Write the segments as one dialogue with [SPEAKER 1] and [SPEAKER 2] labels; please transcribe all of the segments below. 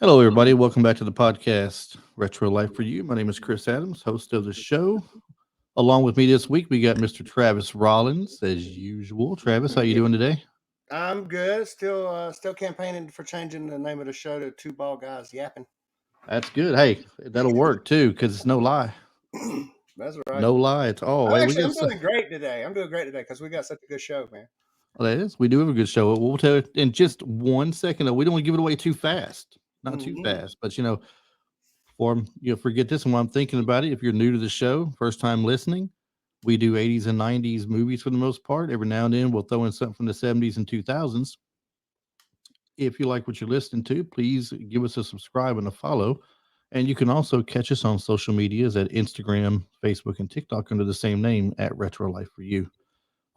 [SPEAKER 1] Hello, everybody. Welcome back to the podcast, Retro Life for You. My name is Chris Adams, host of the show. Along with me this week, we got Mr. Travis Rollins, as usual. Travis, how you
[SPEAKER 2] Yeah,
[SPEAKER 1] doing today?
[SPEAKER 2] I'm good. Still campaigning for changing the name of the show to Two Ball Guys Yapping.
[SPEAKER 1] That's good. Hey, that'll work too, because it's no lie.
[SPEAKER 2] That's right.
[SPEAKER 1] No lie at all.
[SPEAKER 2] I'm
[SPEAKER 1] Hey, we
[SPEAKER 2] actually
[SPEAKER 1] got
[SPEAKER 2] I'm doing great today. I'm doing great today because we got such a good show, man.
[SPEAKER 1] that is. We do have a good show. We'll tell you in just 1 second. Though. We don't want to give it away too fast. Not too
[SPEAKER 2] Hmm.
[SPEAKER 1] fast, but for forget this. And while I'm thinking about it, if you're new to the show, first time listening, we do 80s and 90s movies for the most part. Every now and then, we'll throw in something from the 70s and 2000s. If you like what you're listening to, please give us a subscribe and a follow. And you can also catch us on social medias at Instagram, Facebook, and TikTok under the same name at Retro Life for You.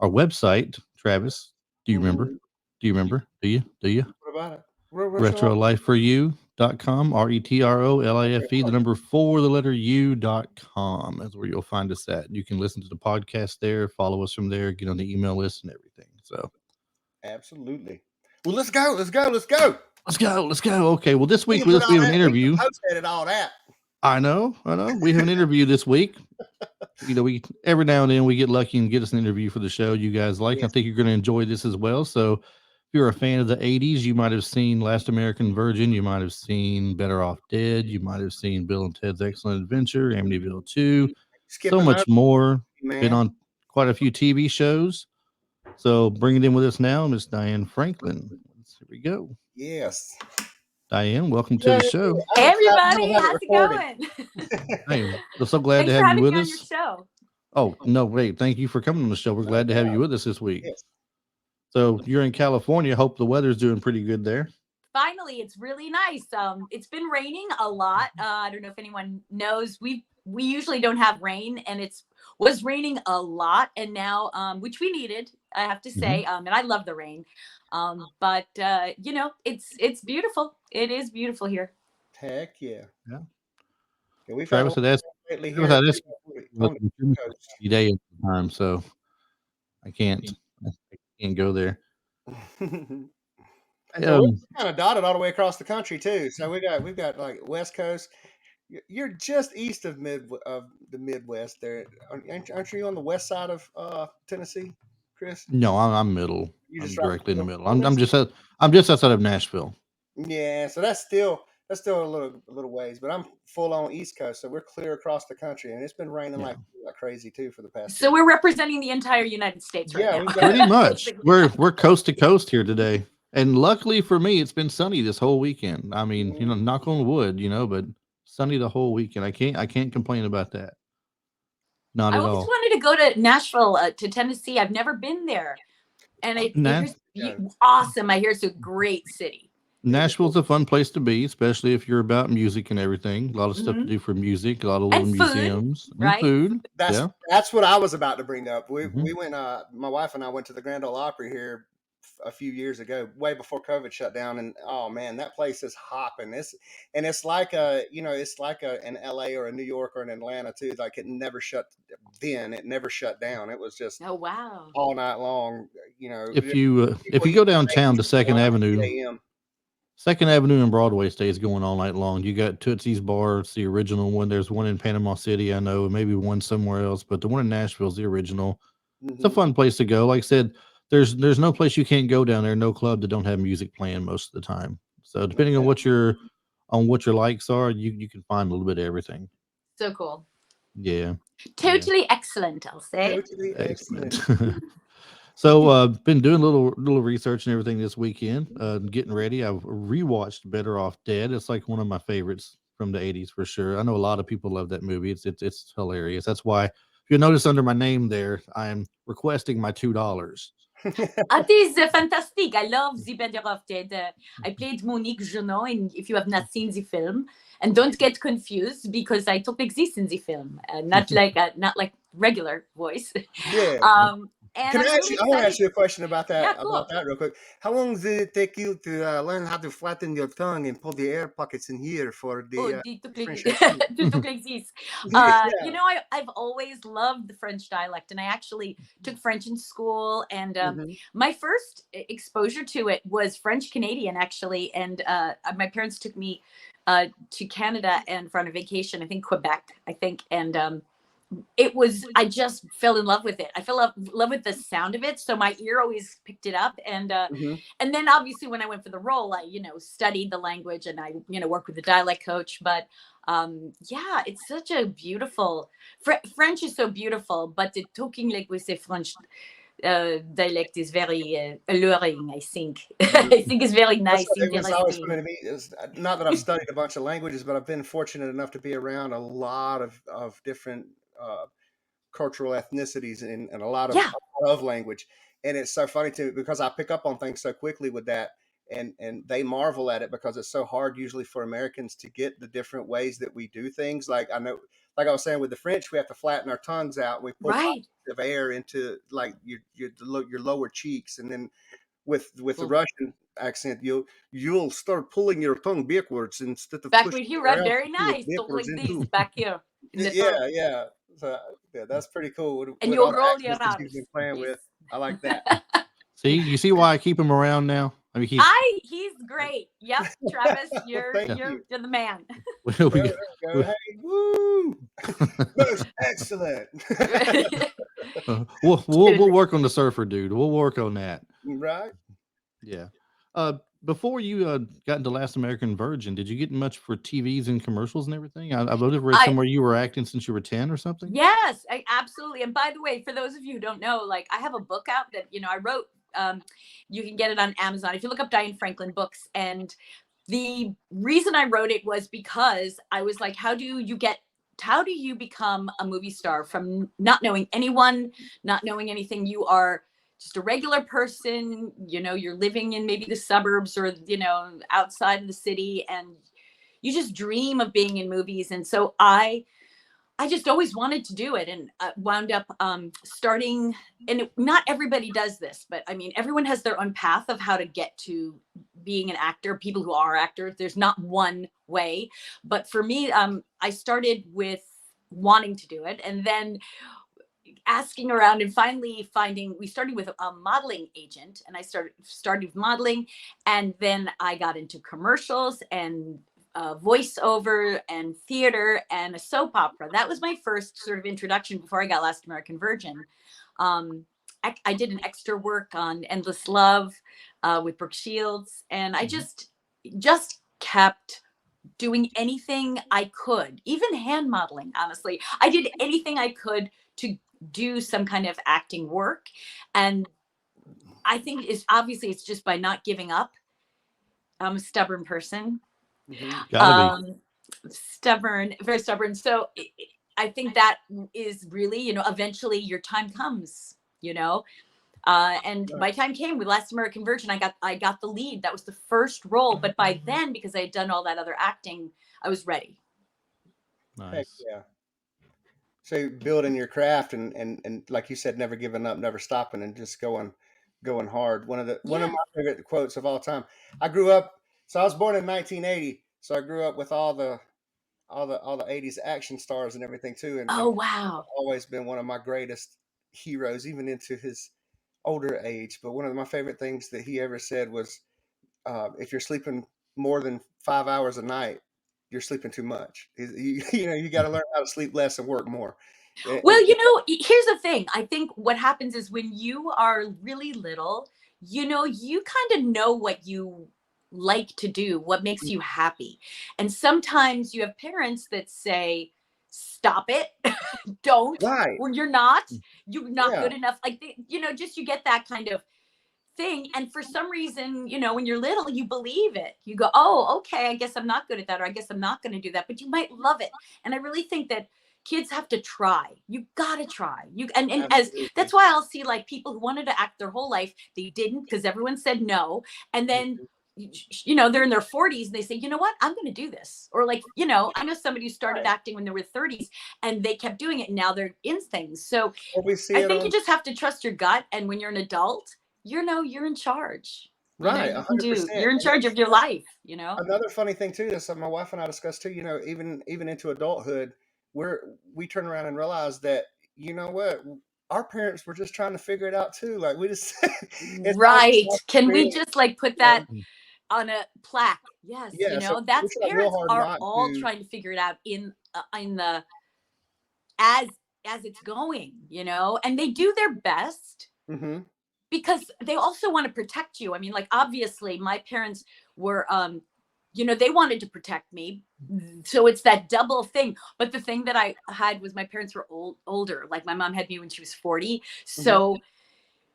[SPEAKER 1] Our website, Travis, do you remember?
[SPEAKER 2] Hmm.
[SPEAKER 1] Do you remember? Do you? Do you?
[SPEAKER 2] What about it? Retro
[SPEAKER 1] RetroLifeForYou.com, RetroLife, the
[SPEAKER 2] Life.
[SPEAKER 1] number four, the letter U.com. That's where you'll find us at. You can listen to the podcast there, follow us from there, get on the email list and everything. So
[SPEAKER 2] Absolutely. Well, let's go. Let's go. Let's go.
[SPEAKER 1] let's go. Let's go. Okay. Well, this
[SPEAKER 2] We
[SPEAKER 1] week
[SPEAKER 2] can put
[SPEAKER 1] we
[SPEAKER 2] all
[SPEAKER 1] have an
[SPEAKER 2] that. We can
[SPEAKER 1] interview.
[SPEAKER 2] post edit all that.
[SPEAKER 1] I know. I know. We have an interview this week. We every now and then we get lucky and get us an interview for the show you guys like. I
[SPEAKER 2] Yes.
[SPEAKER 1] think you're going to enjoy this as well. So, if you're a fan of the 80s, you might have seen Last American Virgin. You might have seen Better Off Dead. You might have seen Bill and Ted's Excellent Adventure, Amityville 2, so
[SPEAKER 2] Skipping over,
[SPEAKER 1] much more. Been
[SPEAKER 2] man.
[SPEAKER 1] on quite a few TV shows. So, bring it in with us now, Miss Diane Franklin. Here we go.
[SPEAKER 2] Yes.
[SPEAKER 1] Diane, welcome to
[SPEAKER 2] Yeah,
[SPEAKER 1] the show.
[SPEAKER 3] Hey
[SPEAKER 2] I'm excited to
[SPEAKER 3] everybody,
[SPEAKER 2] have it
[SPEAKER 3] how's it
[SPEAKER 2] recorded.
[SPEAKER 3] going?
[SPEAKER 1] Hey, we're so glad to
[SPEAKER 3] Thanks for
[SPEAKER 1] have you
[SPEAKER 3] having
[SPEAKER 1] with
[SPEAKER 3] me on your
[SPEAKER 1] us.
[SPEAKER 3] show.
[SPEAKER 1] Oh, no, wait. Thank you for coming on the show. We're
[SPEAKER 2] No
[SPEAKER 1] glad to have you
[SPEAKER 2] doubt.
[SPEAKER 1] with us this week.
[SPEAKER 2] Yes.
[SPEAKER 1] So you're in California. Hope the weather's doing pretty good there.
[SPEAKER 3] Finally, it's really nice. It's been raining a lot. I don't know if anyone knows. We usually don't have rain, and it's was raining a lot, and now which we needed, I have to say. And I love the rain. But it's beautiful. It is beautiful here.
[SPEAKER 2] Heck yeah.
[SPEAKER 1] Yeah.
[SPEAKER 2] Yeah, we've had a
[SPEAKER 1] Travis
[SPEAKER 2] lot
[SPEAKER 1] had asked,
[SPEAKER 2] lately
[SPEAKER 1] Travis
[SPEAKER 2] here
[SPEAKER 1] had asked
[SPEAKER 2] on the coast.
[SPEAKER 1] every day at the time, so I can't go there. I,
[SPEAKER 2] So we're
[SPEAKER 1] um,
[SPEAKER 2] kind of dotted all the way across the country too. So we've got like West Coast. You're just east of the Midwest there. Aren't you on the west side of Tennessee, Chris?
[SPEAKER 1] no, I'm middle.
[SPEAKER 2] You
[SPEAKER 1] I'm
[SPEAKER 2] just right
[SPEAKER 1] directly in the
[SPEAKER 2] in
[SPEAKER 1] middle.
[SPEAKER 2] the middle of this?
[SPEAKER 1] I'm just outside of Nashville.
[SPEAKER 2] Yeah, so that's still a little ways, but I'm full on East Coast, so we're clear across the country, and it's been raining
[SPEAKER 1] Yeah.
[SPEAKER 2] like crazy too for the past
[SPEAKER 3] So
[SPEAKER 2] 2
[SPEAKER 3] we're representing the entire United States right
[SPEAKER 2] Yeah,
[SPEAKER 3] now.
[SPEAKER 2] we've got
[SPEAKER 1] Pretty much.
[SPEAKER 3] Basically.
[SPEAKER 1] We're coast to coast here today. And luckily for me, it's been sunny this whole weekend. I mean, knock on wood, but sunny the whole weekend. I can't complain about that. Not
[SPEAKER 3] I
[SPEAKER 1] at
[SPEAKER 3] always
[SPEAKER 1] all.
[SPEAKER 3] wanted to go to Nashville, to Tennessee. I've never been there, and it
[SPEAKER 1] Na-
[SPEAKER 3] here's awesome. I hear it's a great city.
[SPEAKER 1] Nashville's a fun place to be, especially if you're about music and everything. A lot of stuff to
[SPEAKER 3] Mhm.
[SPEAKER 1] do for music, a lot of little
[SPEAKER 3] And food,
[SPEAKER 1] museums and
[SPEAKER 3] right?
[SPEAKER 1] food.
[SPEAKER 2] That's
[SPEAKER 1] Yeah.
[SPEAKER 2] that's what I was about to bring up. We
[SPEAKER 1] Mhm.
[SPEAKER 2] we went. My wife and I went to the Grand Ole Opry here a few years ago, way before COVID shut down, and oh man, that place is hopping. It's like it's like an LA or a New York or an Atlanta too. Like it never shut. Then it never shut down. It was just
[SPEAKER 3] Oh wow.
[SPEAKER 2] all night long.
[SPEAKER 1] If you
[SPEAKER 2] People
[SPEAKER 1] go
[SPEAKER 2] used to
[SPEAKER 1] downtown to
[SPEAKER 2] say
[SPEAKER 1] Second
[SPEAKER 2] 1
[SPEAKER 1] Avenue,
[SPEAKER 2] 8 a.m.
[SPEAKER 1] Second Avenue and Broadway stays going all night long. You got Tootsie's Bar, it's the original one. There's one in Panama City, I know, and maybe one somewhere else, but the one in Nashville is the original. It's a
[SPEAKER 2] Mhm.
[SPEAKER 1] fun place to go. Like I said, there's no place you can't go down there, no club that don't have music playing most of the time. So depending on what your likes are, you can find a little bit of everything.
[SPEAKER 3] So cool.
[SPEAKER 1] Yeah.
[SPEAKER 3] Totally excellent, I'll say.
[SPEAKER 2] Totally excellent.
[SPEAKER 1] Excellent. So been doing a little research and everything this weekend. Getting ready. I've rewatched Better Off Dead. It's like one of my favorites from the 80s for sure. I know a lot of people love that movie. It's hilarious. That's why if you notice under my name there, I'm requesting my $2.
[SPEAKER 3] It is fantastic. I love The Better of Dead. I played Monique Jeannon, and if you have not seen the film, and don't get confused because I don't exist in the film, not like regular voice.
[SPEAKER 2] Yeah.
[SPEAKER 3] Um, And
[SPEAKER 2] Can
[SPEAKER 3] I'm
[SPEAKER 2] I ask
[SPEAKER 3] really
[SPEAKER 2] you? I want to ask
[SPEAKER 3] excited.
[SPEAKER 2] you a question about
[SPEAKER 3] Yeah,
[SPEAKER 2] that.
[SPEAKER 3] cool.
[SPEAKER 2] Real quick. How long did it take you to learn how to flatten your tongue and pull the air pockets in here for
[SPEAKER 3] Oh,
[SPEAKER 2] the differentiation?
[SPEAKER 3] dit
[SPEAKER 2] Yeah.
[SPEAKER 3] I've always loved the French dialect, and I actually took French in school. And
[SPEAKER 2] Hmm.
[SPEAKER 3] my first exposure to it was French Canadian, actually. And my parents took me to Canada and for on a vacation, I think Quebec, I think. And it was, I just fell in love with it. I fell in love with the sound of it, so my ear always picked it up.
[SPEAKER 2] Hmm.
[SPEAKER 3] And then obviously when I went for the role, I studied the language, and I worked with the dialect coach. But yeah, it's such a beautiful French is so beautiful, but the talking like with the French dialect is very alluring, I think. I think it's very nice,
[SPEAKER 2] It was always
[SPEAKER 3] interesting.
[SPEAKER 2] funny to me. Not that I've studied a bunch of languages, but I've been fortunate enough to be around a lot of different uh, cultural ethnicities and
[SPEAKER 3] Yeah,
[SPEAKER 2] a lot of language. And it's so funny to me because I pick up on things so quickly with that, and they marvel at it because it's so hard usually for Americans to get the different ways that we do things. Like I know, like I was saying with the French, we have to flatten our tongues out. We pull
[SPEAKER 3] right.
[SPEAKER 2] pockets of air into like your lower cheeks, and then with the
[SPEAKER 3] Well,
[SPEAKER 2] Russian accent, you'll start pulling your tongue backwards instead of
[SPEAKER 3] backward
[SPEAKER 2] pushing
[SPEAKER 3] here,
[SPEAKER 2] it
[SPEAKER 3] right?
[SPEAKER 2] around to
[SPEAKER 3] Very
[SPEAKER 2] pull it
[SPEAKER 3] nice. Talk
[SPEAKER 2] backwards
[SPEAKER 3] like this
[SPEAKER 2] into.
[SPEAKER 3] back here in the throat.
[SPEAKER 2] Yeah, yeah. So yeah, that's pretty cool
[SPEAKER 3] And
[SPEAKER 2] with
[SPEAKER 3] you
[SPEAKER 2] all the
[SPEAKER 3] roll your
[SPEAKER 2] accents that you've
[SPEAKER 3] arms.
[SPEAKER 2] been playing
[SPEAKER 3] Yes.
[SPEAKER 2] with. I like that.
[SPEAKER 1] See, you see why I keep him around now? I mean,
[SPEAKER 3] He's great. Yep, Travis,
[SPEAKER 2] Thank
[SPEAKER 1] yeah.
[SPEAKER 2] you.
[SPEAKER 3] you're the man.
[SPEAKER 2] Well,
[SPEAKER 1] we,
[SPEAKER 2] there we go. Hey, woo! Most excellent.
[SPEAKER 1] we'll work on the surfer dude. We'll work on that.
[SPEAKER 2] Right?
[SPEAKER 1] Yeah. Uh, Before you got into Last American Virgin, did you get much for TVs and commercials and everything? I would have read
[SPEAKER 3] I
[SPEAKER 1] somewhere you were acting since you were 10 or something.
[SPEAKER 3] Yes, absolutely. And by the way, for those of you who don't know, like I have a book out that I wrote. You can get it on Amazon if you look up Diane Franklin books. And the reason I wrote it was because I was like, how do you become a movie star from not knowing anyone, not knowing anything? You are just a regular person, you're living in maybe the suburbs or, outside of the city, and you just dream of being in movies. And so I just always wanted to do it, and wound up starting. And not everybody does this, but I mean, everyone has their own path of how to get to being an actor. People who are actors, there's not one way. But for me, I started with wanting to do it, and then asking around, and finally finding. We started with a modeling agent, and I started with modeling, and then I got into commercials and voiceover and theater and a soap opera. That was my first sort of introduction before I got Last American Virgin. I did an extra work on Endless Love with Brooke Shields, and I just kept doing anything I could, even hand modeling. Honestly, I did anything I could to do some kind of acting work, and I think it's just by not giving up. I'm a stubborn person.
[SPEAKER 2] Hmm.
[SPEAKER 1] Gotta be.
[SPEAKER 3] Stubborn, very stubborn. So I think that is really, eventually your time comes, and my time came with Last American Virgin. I got the lead. That was the first role. But by then, because I had done all that other acting, I was ready.
[SPEAKER 2] Heck
[SPEAKER 1] Nice.
[SPEAKER 2] yeah. So building your craft and like you said, never giving up, never stopping, and just going hard. One of
[SPEAKER 3] Yeah.
[SPEAKER 2] my favorite quotes of all time. I grew up. So I was born in 1980. So I grew up with all the 80s action stars and everything too. And
[SPEAKER 3] Oh, wow.
[SPEAKER 2] always been one of my greatest heroes, even into his older age. But one of my favorite things that he ever said was, if you're sleeping more than 5 hours a night, you're sleeping too much. You got to learn how to sleep less and work more.
[SPEAKER 3] Well,
[SPEAKER 2] And
[SPEAKER 3] here's the thing. I think what happens is when you are really little, you kind of know what you like to do, what makes you happy. And sometimes you have parents that say, stop it, don't,
[SPEAKER 2] right,
[SPEAKER 3] or you're not
[SPEAKER 2] yeah,
[SPEAKER 3] good enough. Like, just you get that kind of thing. And for some reason, when you're little, you believe it. You go, oh, okay, I guess I'm not good at that, or I guess I'm not going to do that, but you might love it. And I really think that kids have to try. You gotta try. And as
[SPEAKER 2] absolutely.
[SPEAKER 3] that's why I'll see like people who wanted to act their whole life, they didn't because everyone said no. And then they're in their 40s and they say, you know what, I'm going to do this. Or like, I know somebody who started acting when they were 30s and they kept doing it. And now they're in things. So
[SPEAKER 2] Or we see
[SPEAKER 3] I
[SPEAKER 2] it
[SPEAKER 3] think
[SPEAKER 2] on,
[SPEAKER 3] you just have to trust your gut. And when you're an adult, you're in charge.
[SPEAKER 2] right,
[SPEAKER 3] You can
[SPEAKER 2] 100%.
[SPEAKER 3] you're in
[SPEAKER 2] And
[SPEAKER 3] charge of your life,
[SPEAKER 2] another funny thing too is something my wife and I discussed too. Even into adulthood, we turn around and realize that you know what, our parents were just trying to figure it out too. Like we just, it's not
[SPEAKER 3] Right.
[SPEAKER 2] about
[SPEAKER 3] Can we
[SPEAKER 2] creating,
[SPEAKER 3] just like put
[SPEAKER 2] you know,
[SPEAKER 3] that on a plaque? Yes.
[SPEAKER 2] yeah. So we
[SPEAKER 3] That's,
[SPEAKER 2] try real
[SPEAKER 3] parents
[SPEAKER 2] hard
[SPEAKER 3] are
[SPEAKER 2] not
[SPEAKER 3] all
[SPEAKER 2] to.
[SPEAKER 3] trying to figure it out in the, as it's going, and they do their best
[SPEAKER 2] Hmm.
[SPEAKER 3] because they also want to protect you. I mean, like, obviously my parents were, they wanted to protect me. So it's that double thing. But the thing that I had was my parents were older. Like my mom had me when she was 40.
[SPEAKER 2] Hmm.
[SPEAKER 3] So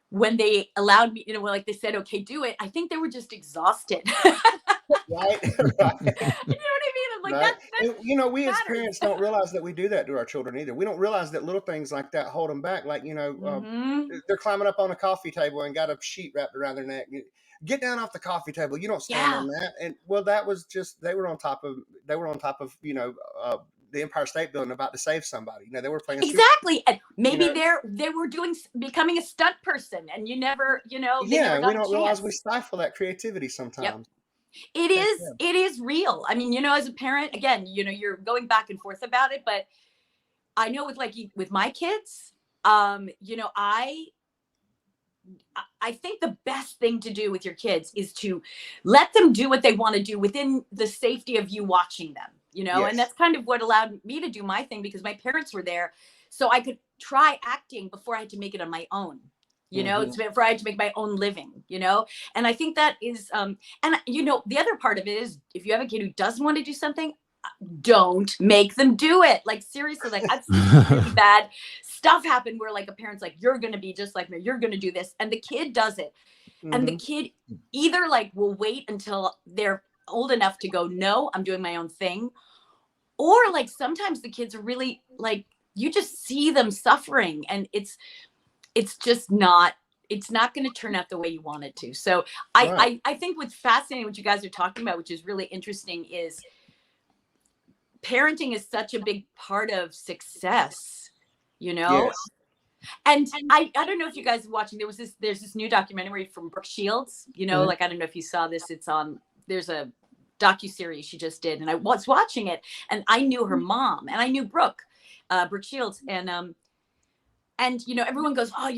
[SPEAKER 3] when they allowed me, like they said, okay, do it. I think they were just exhausted. You know
[SPEAKER 2] Right,
[SPEAKER 3] what
[SPEAKER 2] right.
[SPEAKER 3] I mean? I'm like,
[SPEAKER 2] Right.
[SPEAKER 3] that
[SPEAKER 2] And we as
[SPEAKER 3] matters.
[SPEAKER 2] parents don't realize that we do that to our children either. We don't realize that little things like that hold them back. Like,
[SPEAKER 3] Hmm.
[SPEAKER 2] they're climbing up on a coffee table and got a sheet wrapped around their neck. Get down off the coffee table. You don't stand
[SPEAKER 3] Yeah,
[SPEAKER 2] on that. And well, that was just, they were on top of, the Empire State Building about to save somebody. They were playing super,
[SPEAKER 3] exactly. And
[SPEAKER 2] you
[SPEAKER 3] maybe
[SPEAKER 2] know,
[SPEAKER 3] they were becoming a stunt person, and they
[SPEAKER 2] yeah.
[SPEAKER 3] never
[SPEAKER 2] And we
[SPEAKER 3] got a
[SPEAKER 2] don't realize we
[SPEAKER 3] chance.
[SPEAKER 2] stifle that creativity
[SPEAKER 3] Yep.
[SPEAKER 2] sometimes.
[SPEAKER 3] It
[SPEAKER 2] Heck
[SPEAKER 3] is
[SPEAKER 2] yeah.
[SPEAKER 3] it is real. I mean, as a parent, again, you're going back and forth about it, but I know with my kids, I think the best thing to do with your kids is to let them do what they want to do within the safety of you watching them, and
[SPEAKER 2] Yes.
[SPEAKER 3] that's kind of what allowed me to do my thing because my parents were there. So I could try acting before I had to make it on my own.
[SPEAKER 2] Hmm.
[SPEAKER 3] It's before I had to make my own living. And I think that is, and the other part of it is if you have a kid who doesn't want to do something, don't make them do it. Like seriously, like I've seen some really bad stuff happen where like a parent's like, you're gonna be just like me, you're gonna do this, and the kid does it, and the
[SPEAKER 2] Hmm.
[SPEAKER 3] kid either like will wait until they're old enough to go, no, I'm doing my own thing, or like sometimes the kids are really like, you just see them suffering, and it's just not, it's not going to turn out the way you want it to. So
[SPEAKER 2] Right.
[SPEAKER 3] I think what's fascinating, what you guys are talking about, which is really interesting, is parenting is such a big part of success, you know?
[SPEAKER 2] Yes.
[SPEAKER 3] And I don't know if you guys are watching, there's this new documentary from Brooke Shields,
[SPEAKER 2] Hmm.
[SPEAKER 3] like, I don't know if you saw this. It's on, there's a docuseries she just did. And I was watching it and I knew her mom and I knew Brooke Shields. And everyone goes, oh,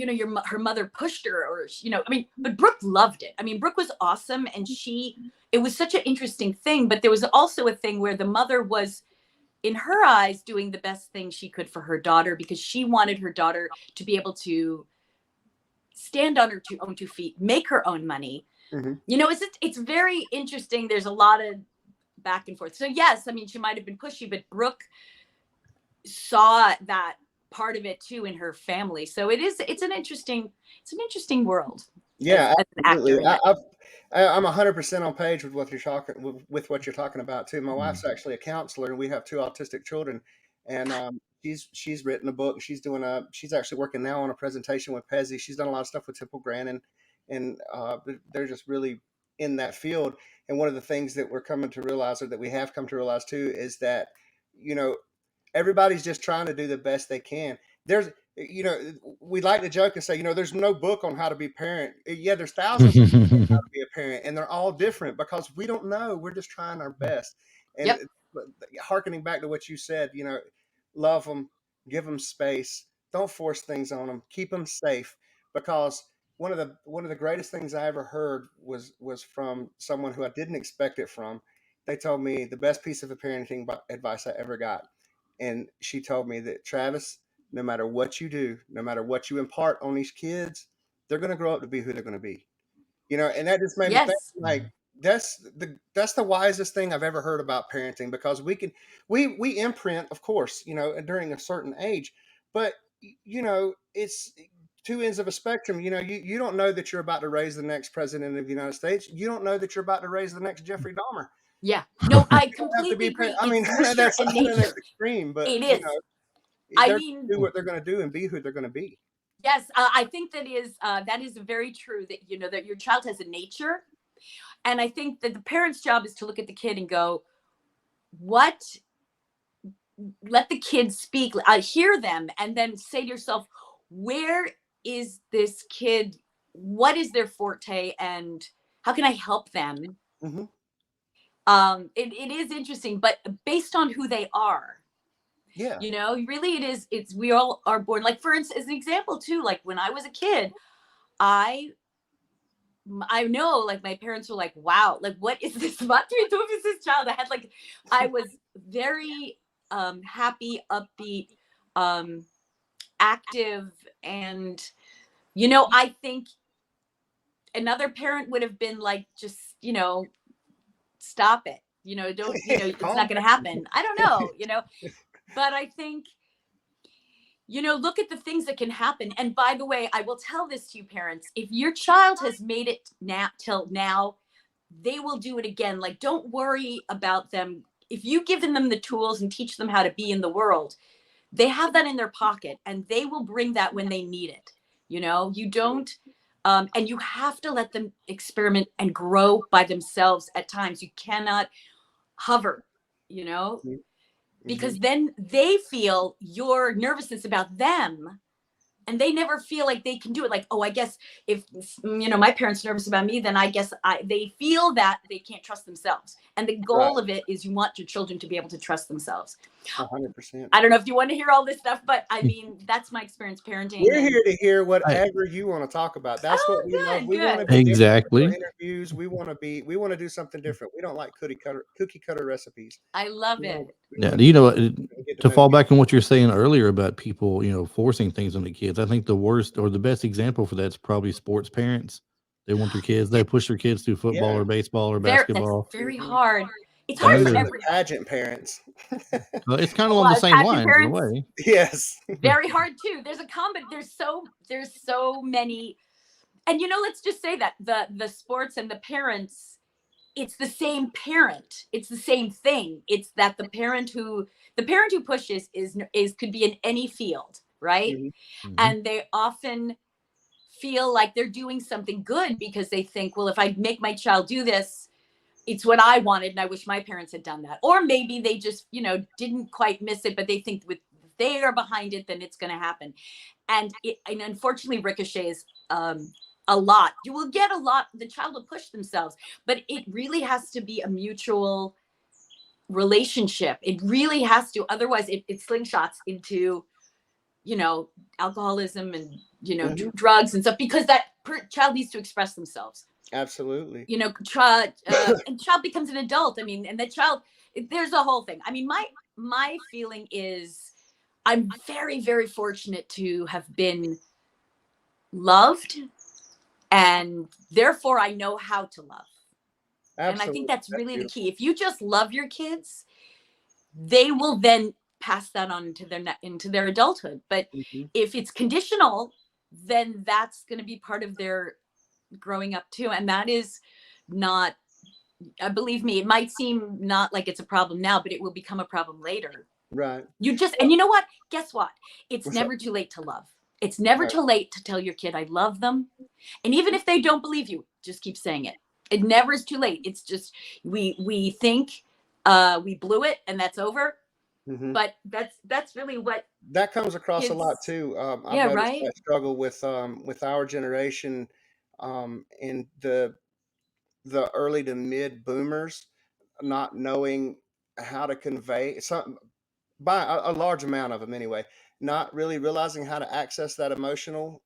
[SPEAKER 3] her mother pushed her, or I mean, but Brooke loved it. I mean, Brooke was awesome. And it was such an interesting thing, but there was also a thing where the mother was, in her eyes, doing the best thing she could for her daughter because she wanted her daughter to be able to stand on her own two feet, make her own money.
[SPEAKER 2] Hmm.
[SPEAKER 3] It's very interesting. There's a lot of back and forth. So yes, I mean, she might have been pushy, but Brooke saw that part of it too in her family. So it's an interesting world
[SPEAKER 2] Yeah,
[SPEAKER 3] as an actor
[SPEAKER 2] absolutely.
[SPEAKER 3] in it.
[SPEAKER 2] I'm 100% on page with what you're talking with what you're talking about too. My wife's actually a counselor, and we have two autistic children. And she's written a book. She's actually working now on a presentation with Pezzi. She's done a lot of stuff with Temple Grandin, and they're just really in that field. And one of the things that we're coming to realize, or that we have come to realize too, is that you know everybody's just trying to do the best they can. There's, we like to joke and say, there's no book on how to be a parent. Yeah, there's thousands of books on how to be a parent, and they're all different because we don't know. We're just trying our best. And
[SPEAKER 3] Yep.
[SPEAKER 2] harkening back to what you said, love them, give them space, don't force things on them, keep them safe. Because one of the greatest things I ever heard was from someone who I didn't expect it from. They told me the best piece of parenting advice I ever got, and she told me that, Travis, no matter what you do, no matter what you impart on these kids, they're going to grow up to be who they're going to be. And that just made me think,
[SPEAKER 3] Yes.
[SPEAKER 2] like, that's the wisest thing I've ever heard about parenting, because we imprint, of course, during a certain age, but it's two ends of a spectrum. You don't know that you're about to raise the next president of the United States. You don't know that you're about to raise the next Jeffrey Dahmer.
[SPEAKER 3] Yeah. No, I
[SPEAKER 2] You don't have to
[SPEAKER 3] completely
[SPEAKER 2] be.
[SPEAKER 3] agree.
[SPEAKER 2] I mean,
[SPEAKER 3] It's nurture and
[SPEAKER 2] I know
[SPEAKER 3] nature.
[SPEAKER 2] that's extreme, but
[SPEAKER 3] It is. I
[SPEAKER 2] they're
[SPEAKER 3] mean,
[SPEAKER 2] do what they're going to do and be who they're going to be.
[SPEAKER 3] yes, I think that is very true, that that your child has a nature, And I think that the parent's job is to look at the kid and go, what, let the kids speak, hear them, and then say to yourself, where is this kid? What is their forte, and how can I help them?
[SPEAKER 2] Hmm.
[SPEAKER 3] It is interesting, but based on who they are,
[SPEAKER 2] Yeah.
[SPEAKER 3] you know, really it's we all are born, like, for instance, as an example too, like when I was a kid, I know, like, my parents were like, wow, like, what is this? What is this child? I was very happy, upbeat, um, active. And, you know, I think another parent would have been like, just, you know, stop it. You know, don't, you know, it's
[SPEAKER 2] Calm
[SPEAKER 3] not going to happen. I don't know, you know, but I think, you know, look at the things that can happen. And by the way, I will tell this to you parents, if your child has made it now till now, they will do it again. Like, don't worry about them. If you've given them the tools and teach them how to be in the world, they have that in their pocket, and they will bring that when they need it. You know, you don't, and you have to let them experiment and grow by themselves at times. You cannot hover, you know,
[SPEAKER 2] Mhm.
[SPEAKER 3] because then they feel your nervousness about them, and they never feel like they can do it. Like, oh, I guess if, you know, my parents are nervous about me, then I guess they feel that they can't trust themselves. And the
[SPEAKER 2] Right.
[SPEAKER 3] goal of it is you want your children to be able to trust themselves.
[SPEAKER 2] 100%.
[SPEAKER 3] I don't know if you want to hear all this stuff, but I mean, that's my experience parenting.
[SPEAKER 2] We're
[SPEAKER 3] And
[SPEAKER 2] here to hear
[SPEAKER 1] I,
[SPEAKER 2] whatever you want to talk about. That's what
[SPEAKER 3] oh,
[SPEAKER 2] we love.
[SPEAKER 3] good,
[SPEAKER 2] We want to
[SPEAKER 3] good.
[SPEAKER 2] be different with our
[SPEAKER 1] exactly.
[SPEAKER 2] interviews. We want to do something different. We don't like cookie cutter recipes.
[SPEAKER 3] I love
[SPEAKER 2] We want
[SPEAKER 3] it.
[SPEAKER 2] we
[SPEAKER 1] Yeah,
[SPEAKER 2] want to
[SPEAKER 1] you
[SPEAKER 2] get
[SPEAKER 1] know,
[SPEAKER 2] get to
[SPEAKER 1] to
[SPEAKER 2] know
[SPEAKER 1] fall
[SPEAKER 2] you.
[SPEAKER 1] back on what you're saying earlier about people, you know, forcing things on the kids, I think the worst or the best example for that's probably sports parents. They want their kids, they push their kids through football
[SPEAKER 2] Yeah.
[SPEAKER 1] or baseball or
[SPEAKER 3] That's
[SPEAKER 1] basketball.
[SPEAKER 3] very
[SPEAKER 2] Hmm.
[SPEAKER 3] hard. It's
[SPEAKER 1] And
[SPEAKER 3] hard
[SPEAKER 1] then
[SPEAKER 2] Those
[SPEAKER 3] for
[SPEAKER 2] are
[SPEAKER 1] there's,
[SPEAKER 2] the
[SPEAKER 3] everyone.
[SPEAKER 2] pageant parents.
[SPEAKER 1] it's kind of along the
[SPEAKER 3] Well,
[SPEAKER 1] same
[SPEAKER 3] pageant
[SPEAKER 1] lines in a
[SPEAKER 3] parents,
[SPEAKER 1] way.
[SPEAKER 2] Yes.
[SPEAKER 3] very hard too. There's so many. And, you know, let's just say that the sports and the parents, it's the same parent. It's the same thing. It's that the parent who pushes is could be in any field, right?
[SPEAKER 2] Hmm.
[SPEAKER 1] Mhm.
[SPEAKER 3] And they often feel like they're doing something good because they think, well, if I make my child do this, it's what I wanted, and I wish my parents had done that. Or maybe they just, you know, didn't quite miss it, but they think with they are behind it, then it's going to happen. And unfortunately ricochets a lot. You will get a lot. The child will push themselves, but it really has to be a mutual relationship. It really has to. Otherwise, it slingshots into, you know, alcoholism and, you know,
[SPEAKER 2] Hmm.
[SPEAKER 3] drugs and stuff, because that child needs to express themselves.
[SPEAKER 2] Absolutely.
[SPEAKER 3] You know, and child becomes an adult. I mean, and the child, there's a whole thing. I mean, my feeling is I'm very, very fortunate to have been loved, and therefore I know how to love. And I think
[SPEAKER 2] Absolutely.
[SPEAKER 3] that's
[SPEAKER 2] That's
[SPEAKER 3] really the
[SPEAKER 2] beautiful.
[SPEAKER 3] key. If you just love your kids, they will then pass that on into their adulthood. But
[SPEAKER 2] Hmm.
[SPEAKER 3] if it's conditional, then that's going to be part of their growing up too. And that is not, believe me, it might seem not like it's a problem now, but it will become a problem later.
[SPEAKER 2] Right.
[SPEAKER 3] And you know what? Guess what? It's
[SPEAKER 2] What's up?
[SPEAKER 3] never too late to love. It's never
[SPEAKER 2] Right.
[SPEAKER 3] too late to tell your kid, I love them. And even if they don't believe you, just keep saying it. It never is too late. It's just, we think we blew it and that's over.
[SPEAKER 2] Hmm.
[SPEAKER 3] But that's really what
[SPEAKER 2] That comes across a lot
[SPEAKER 3] kids,
[SPEAKER 2] too. I've
[SPEAKER 3] yeah,
[SPEAKER 2] noticed
[SPEAKER 3] right?
[SPEAKER 2] that struggle with our generation, in the early to mid boomers, not knowing how to convey some, by a large amount of them anyway, not really realizing how to access that emotional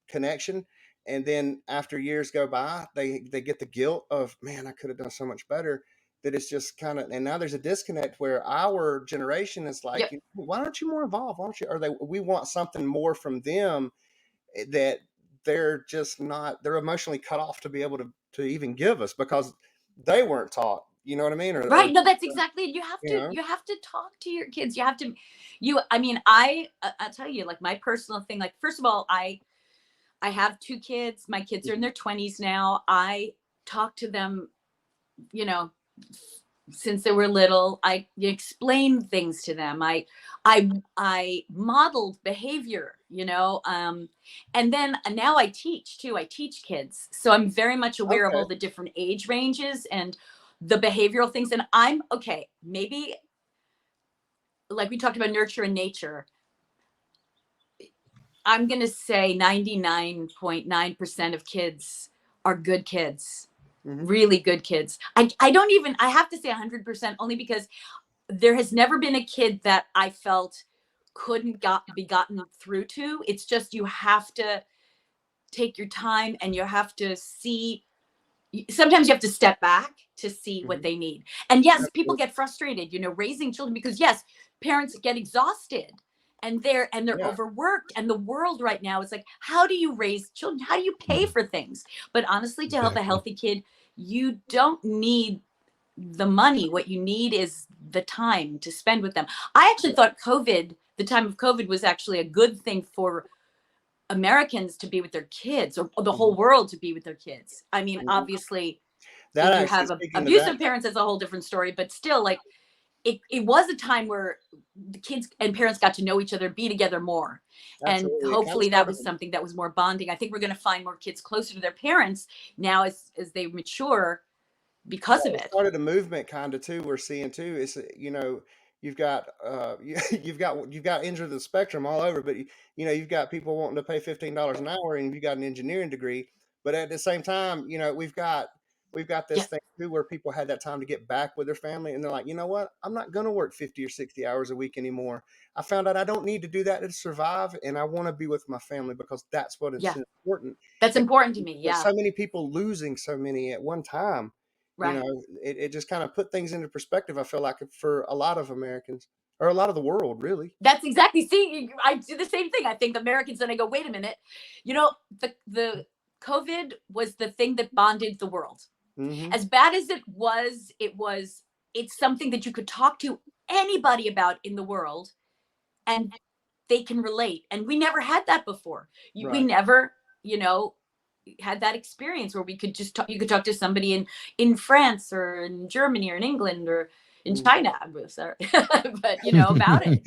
[SPEAKER 2] connection. And then after years go by, they get the guilt of, man, I could have done so much better. That it's just kind of, and now there's a disconnect where our generation is like,
[SPEAKER 3] Yep.
[SPEAKER 2] why aren't you more involved? Why don't you? Or we want something more from them, that they're just not. They're emotionally cut off to be able to even give us, because they weren't taught. You know what I mean? Or
[SPEAKER 3] Right. No, that's exactly it.
[SPEAKER 2] you know.
[SPEAKER 3] You have to talk to your kids. You have to, I mean, I'll tell you, like, my personal thing, like, first of all, I have two kids. My kids are in their 20s now. I talk to them, you know, since they were little. I explained things to them. I modeled behavior, and then now I teach too. I teach kids, so I'm very much aware of
[SPEAKER 2] Okay.
[SPEAKER 3] all the different age ranges and the behavioral things. And I'm okay. Maybe like we talked about nurture and nature. I'm gonna say 99.9% of kids are good kids.
[SPEAKER 2] Hmm.
[SPEAKER 3] Really good kids. I don't even, I have to say 100% only because there has never been a kid that I felt couldn't be gotten through to. It's just you have to take your time and you have to see. Sometimes you have to step back to see what
[SPEAKER 2] Hmm.
[SPEAKER 3] they need. And yes, people
[SPEAKER 2] Absolutely.
[SPEAKER 3] get frustrated, raising children, because yes, parents get exhausted and they're
[SPEAKER 2] Yeah.
[SPEAKER 3] overworked, and the world right now is like, how do you raise children? How do you pay for things? But honestly, to help a
[SPEAKER 1] Exactly.
[SPEAKER 3] healthy kid, you don't need the money. What you need is the time to spend with them. I actually thought the time of COVID was actually a good thing for Americans to be with their kids, or the whole
[SPEAKER 2] Mhm.
[SPEAKER 3] world to be with their kids. I mean,
[SPEAKER 2] Mhm.
[SPEAKER 3] obviously,
[SPEAKER 2] That
[SPEAKER 3] if you
[SPEAKER 2] actually,
[SPEAKER 3] have
[SPEAKER 2] speaking of that,
[SPEAKER 3] abusive parents, it's a whole different story, but still, like, it was a time where the kids and parents got to know each other, be together more. And
[SPEAKER 2] absolutely, it kind of
[SPEAKER 3] hopefully that
[SPEAKER 2] started.
[SPEAKER 3] was something that was more bonding. I think we're going to find more kids closer to their parents now as they mature because of
[SPEAKER 2] It
[SPEAKER 3] it.
[SPEAKER 2] started a movement kind of too. We're seeing too. It's you've got you've got ends of the spectrum all over, but you've got people wanting to pay $15 an hour, and you've got an engineering degree. But at the same time, we've got
[SPEAKER 3] Yeah,
[SPEAKER 2] this thing too where people had that time to get back with their family, and they're like, you know what? I'm not going to work 50 or 60 hours a week anymore. I found out I don't need to do that to survive, and I want to be with my family because that's what is
[SPEAKER 3] yeah,
[SPEAKER 2] important.
[SPEAKER 3] that's
[SPEAKER 2] And
[SPEAKER 3] important to me.
[SPEAKER 2] with
[SPEAKER 3] Yeah,
[SPEAKER 2] so many people losing so many at one time,
[SPEAKER 3] right.
[SPEAKER 2] it just kind of put things into perspective. I feel like for a lot of Americans, or a lot of the world, really.
[SPEAKER 3] That's exactly. See, I do the same thing. I think Americans, and I go, wait a minute. The COVID was the thing that bonded the world.
[SPEAKER 2] Hmm.
[SPEAKER 3] As bad as it's something that you could talk to anybody about in the world, and they can relate. And we never had that before. We
[SPEAKER 2] Right.
[SPEAKER 3] never, you know, had that experience where we could just talk. You could talk to somebody in France or in Germany or in England or in
[SPEAKER 2] Mhm.
[SPEAKER 3] China. I'm sorry, but about it.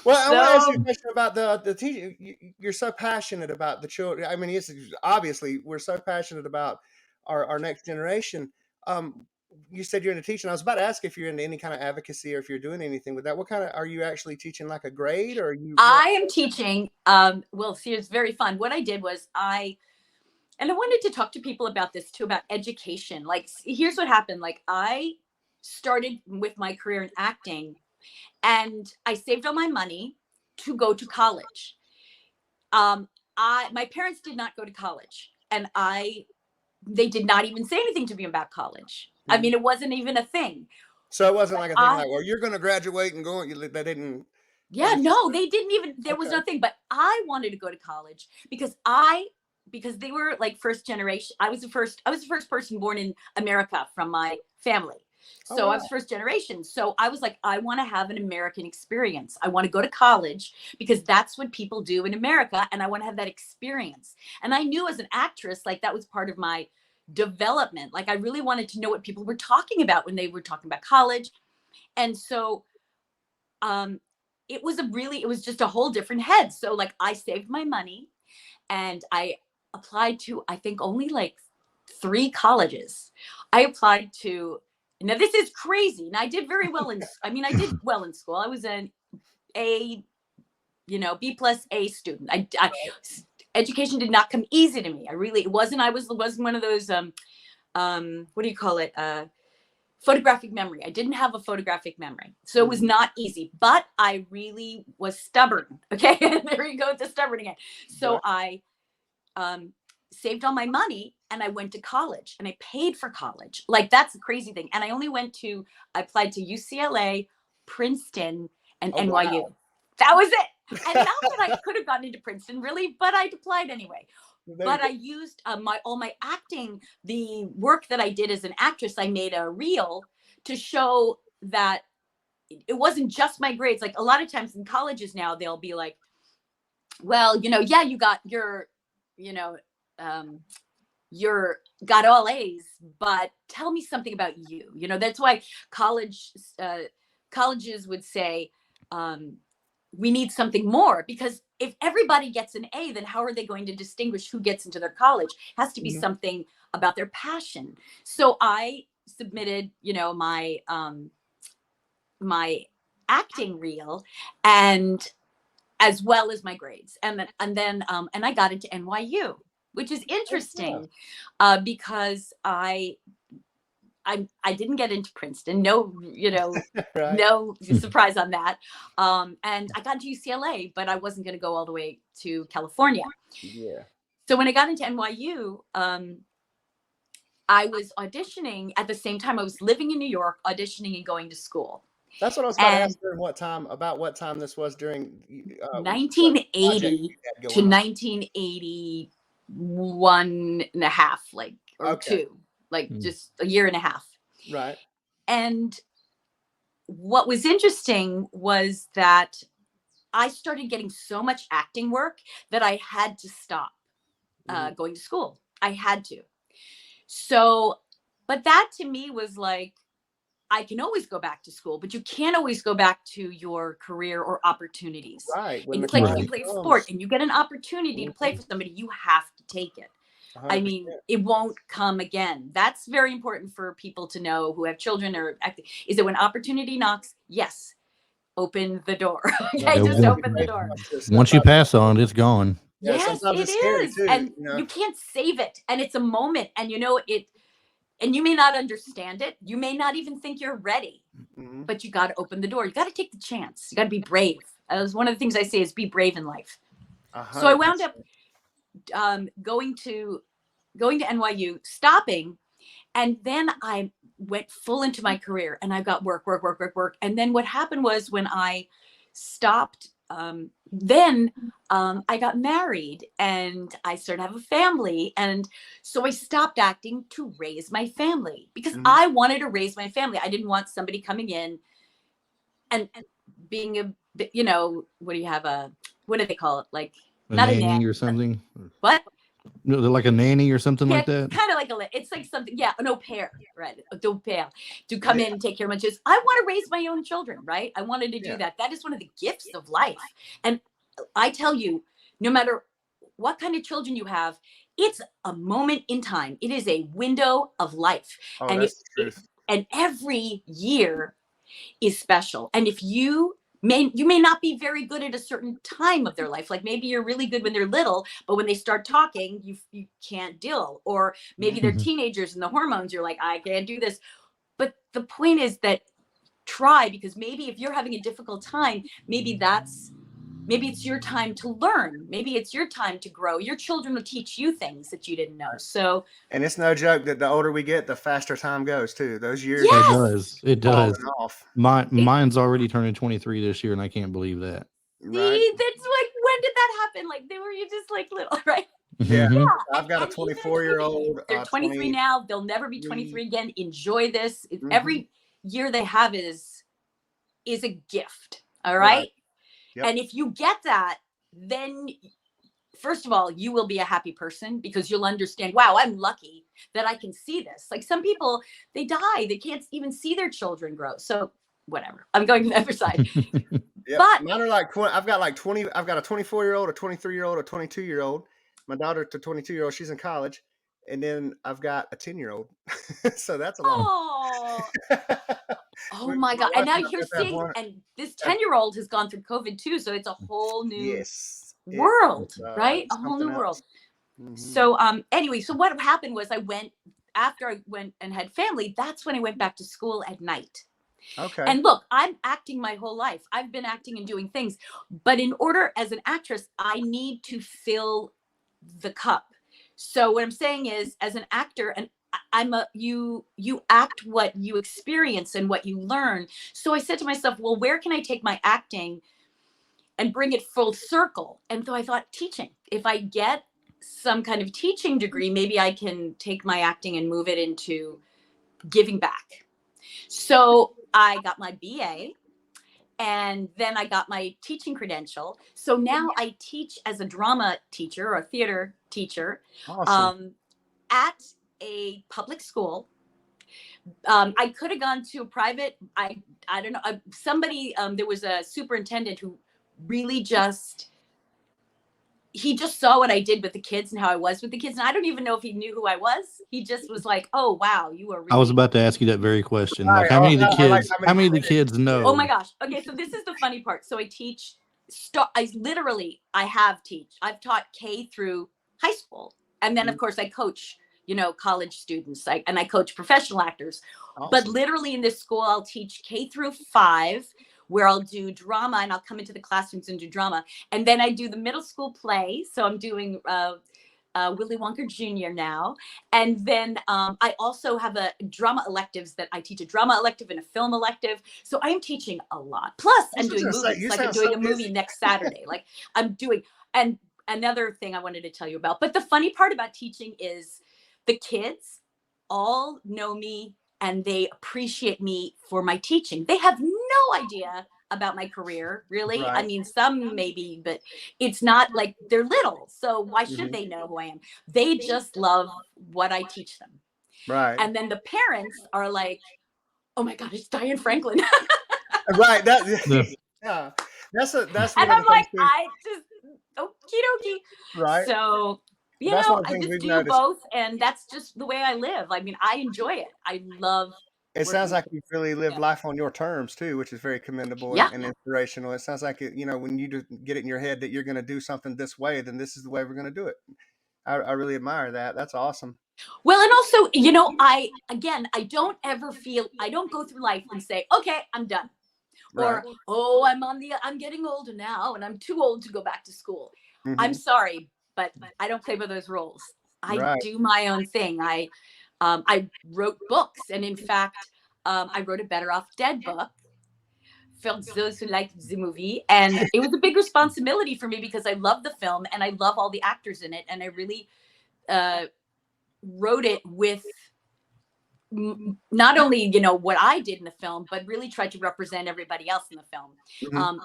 [SPEAKER 2] Well, I want to ask you a
[SPEAKER 3] So
[SPEAKER 2] question about the teaching. You're so passionate about the children. I mean, it's obviously we're so passionate about our next generation. Um, you said you're into teaching. I was about to ask if you're into any kind of advocacy or if you're doing anything with that. What kind of are you actually teaching? Like a grade, or are you what?
[SPEAKER 3] I am teaching. Well, see, it's very fun. What I did was and I wanted to talk to people about this too, about education. Like, here's what happened. Like, I started with my career in acting, and I saved all my money to go to college. Um, my parents did not go to college, and they did not even say anything to me about college. I
[SPEAKER 2] Mhm.
[SPEAKER 3] mean, it wasn't even a thing.
[SPEAKER 2] So it wasn't
[SPEAKER 3] But
[SPEAKER 2] like a thing like, well, you're going to graduate and go. They didn't. They
[SPEAKER 3] yeah,
[SPEAKER 2] just
[SPEAKER 3] no, they didn't even, there was
[SPEAKER 2] okay.
[SPEAKER 3] nothing. But I wanted to go to college because they were like first generation. I was the first person born in America from my family.
[SPEAKER 2] Oh
[SPEAKER 3] So I was
[SPEAKER 2] wow.
[SPEAKER 3] first generation. So I was like, I want to have an American experience. I want to go to college because that's what people do in America. And I want to have that experience. And I knew as an actress, like that was part of my development. Like I really wanted to know what people were talking about when they were talking about college. And so um it was just a whole different head. So like I saved my money and I applied to, I think, only like 3 colleges. I applied to, now this is crazy. And I did very well I did well in school. I was an A, B plus A student. Education did not come easy to me. It wasn't one of those what do you call it? Photographic memory. I didn't have a photographic memory. So it was
[SPEAKER 2] Mhm.
[SPEAKER 3] not easy, but I really was stubborn. Okay. There you go with the stubborn again. So
[SPEAKER 2] Right.
[SPEAKER 3] I um, saved all my money and I went to college and I paid for college. Like that's the crazy thing. And I applied to UCLA, Princeton, and
[SPEAKER 2] Oh wow.
[SPEAKER 3] NYU. That was it. And not that I could have gotten into Princeton really, but I applied anyway.
[SPEAKER 2] There you
[SPEAKER 3] But
[SPEAKER 2] go.
[SPEAKER 3] I used all my acting, the work that I did as an actress. I made a reel to show that it wasn't just my grades. Like a lot of times in colleges now, they'll be like, well, yeah, you got your, you know, um, you're got all A's, but tell me something about you. You know, that's why colleges would say, we need something more, because if everybody gets an A, then how are they going to distinguish who gets into their college? It has to be something about their passion. So I submitted, you know, my acting reel, and as well as my grades, and then I got into NYU, which is interesting, because I didn't get into Princeton. No, you know,
[SPEAKER 2] Right.
[SPEAKER 3] no surprise on that. And I got into UCLA, but I wasn't going to go all the way to California.
[SPEAKER 2] Yeah.
[SPEAKER 3] So when I got into NYU, I was auditioning at the same time. I was living in New York, auditioning and going to school.
[SPEAKER 2] That's what I was about to
[SPEAKER 3] And
[SPEAKER 2] ask during what time this was during
[SPEAKER 3] 1980 to 1981 and a half, like, or two, like just a year and a half.
[SPEAKER 2] Right.
[SPEAKER 3] And what was interesting was that I started getting so much acting work that I had to stop going to school. I had to. So, but that to me was like, I can always go back to school, but you can't always go back to your career or opportunities.
[SPEAKER 2] Right. When
[SPEAKER 3] it's like if you play sport and you get an opportunity to play for somebody, you have to take it.
[SPEAKER 2] 100%.
[SPEAKER 3] I mean, it won't come again. That's very important for people to know who have children or acting, is that when opportunity knocks, yes, open the door. Okay, just open the door.
[SPEAKER 1] Once you pass on it, it's gone.
[SPEAKER 2] Yeah,
[SPEAKER 3] yes,
[SPEAKER 2] sometimes
[SPEAKER 3] it
[SPEAKER 2] it's scary
[SPEAKER 3] is.
[SPEAKER 2] too,
[SPEAKER 3] And
[SPEAKER 2] you know?
[SPEAKER 3] you can't save it. And it's a moment. And you know, and you may not understand it. You may not even think you're ready, but you got to open the door. You got to take the chance. You got to be brave. That was one of the things I say, is be brave in life.
[SPEAKER 2] 100%.
[SPEAKER 3] So I wound up going to NYU, stopping, and then I went full into my career, and I got work. And then what happened was, when I stopped, then I got married and I started to have a family. And so I stopped acting to raise my family, because I wanted to raise my family. I didn't want somebody coming in and being a, you know, what do they call it? Like, not a nanny
[SPEAKER 1] or something.
[SPEAKER 3] What?
[SPEAKER 1] No, like a nanny or something like that.
[SPEAKER 3] Kind of like it's like something, an au pair, right? Au pair to come in and take care of my kids. I want to raise my own children, right? I wanted to do that. That is one of the gifts of life. And I tell you, no matter what kind of children you have, it's a moment in time. It is a window of life.
[SPEAKER 2] Oh,
[SPEAKER 3] And
[SPEAKER 2] that's the truth.
[SPEAKER 3] And every year is special. And if you may not be very good at a certain time of their life. Like, maybe you're really good when they're little, but when they start talking, you can't deal. Or maybe they're teenagers and the hormones, you're like, I can't do this. But the point is that try, because maybe if you're having a difficult time, maybe it's your time to learn. Maybe it's your time to grow. Your children will teach you things that you didn't know. So,
[SPEAKER 2] and it's no joke that the older we get, the faster time goes too. Those years.
[SPEAKER 3] Yes!
[SPEAKER 1] It does.
[SPEAKER 2] Off.
[SPEAKER 1] Mine's already turning 23 this year, and I can't believe that.
[SPEAKER 2] Right.
[SPEAKER 3] See, that's like, when did that happen? Like, you just like little, right?
[SPEAKER 2] Yeah. I've got a 24-year-old.
[SPEAKER 3] They're 23 now. They'll never be 23 again. Enjoy this. Every year they have is a gift. All right. Yep. And if you get that, then first of all, you will be a happy person, because you'll understand, wow, I'm lucky that I can see this. Like, some people, they die, they can't even see their children grow. So whatever, I'm going to the other side.
[SPEAKER 2] But mine are like 20. I've got a 24-year-old, a 23-year-old, a 22-year-old. My daughter, the 22-year-old, she's in college. And then I've got a 10-year-old. So that's a lot.
[SPEAKER 3] Oh my God. And now you're seeing, and this 10-year-old has gone through COVID too. So it's a whole new world, right? A whole new world. So anyway, so what happened was, after I went and had family, that's when I went back to school at night.
[SPEAKER 2] Okay.
[SPEAKER 3] And look, I'm acting my whole life. I've been acting and doing things. But in order, as an actress, I need to fill the cup. So what I'm saying is, as an actor, and you act what you experience and what you learn. So I said to myself, well, where can I take my acting and bring it full circle? And so I thought, teaching. If I get some kind of teaching degree, maybe I can take my acting and move it into giving back. So I got my BA, and then I got my teaching credential. So now I teach as a drama teacher or a theater teacher.
[SPEAKER 2] Awesome.
[SPEAKER 3] at a public school. I could have gone to a private. I don't know. Somebody, there was a superintendent who really he just saw what I did with the kids and how I was with the kids. And I don't even know if he knew who I was. He just was like, oh, wow, you are really.
[SPEAKER 1] I was about to ask you that very question. Like,
[SPEAKER 2] Right.
[SPEAKER 1] how many of the
[SPEAKER 2] I like
[SPEAKER 1] kids, how many of the kids know?
[SPEAKER 3] Oh my gosh. Okay. So this is the funny part. So I teach, I've taught K through high school. And then of course I coach, college students, and I coach professional actors.
[SPEAKER 2] Awesome.
[SPEAKER 3] But literally in this school, I'll teach K through 5, where I'll do drama, and I'll come into the classrooms and do drama. And then I do the middle school play. So I'm doing Willy Wonka Jr. now. And then I also have a drama electives that I teach, a drama elective and a film elective. So I am teaching a lot. Plus I'm doing movies. Like I'm doing a movie next Saturday. Like I'm doing, and another thing I wanted to tell you about. But the funny part about teaching is the kids all know me and they appreciate me for my teaching. They have no idea about my career, really.
[SPEAKER 2] Right.
[SPEAKER 3] I mean, some maybe, but it's not like they're little. So why should they know who I am? They just love what I teach them.
[SPEAKER 2] Right.
[SPEAKER 3] And then the parents are like, oh my God, it's Diane Franklin.
[SPEAKER 2] Right. Yeah. That's
[SPEAKER 3] and I'm like, I just, okie dokie.
[SPEAKER 2] Right.
[SPEAKER 3] So, I just do both. And that's just the way I live. I mean, I enjoy it. I love
[SPEAKER 2] it. Sounds like you've really lived life on your terms too, which is very commendable and inspirational. It sounds like when you just get it in your head that you're going to do something this way, then this is the way we're going to do it. I really admire that. That's awesome.
[SPEAKER 3] Well, and also, I don't go through life and say, okay, I'm done. Or, oh, I'm getting older now and I'm too old to go back to school. I'm sorry, but I don't play by those rules. I do my own thing. I wrote books. And in fact, I wrote a Better Off Dead book for those who liked the movie. And it was a big responsibility for me because I love the film and I love all the actors in it. And I really wrote it with not only, what I did in the film, but really tried to represent everybody else in the film.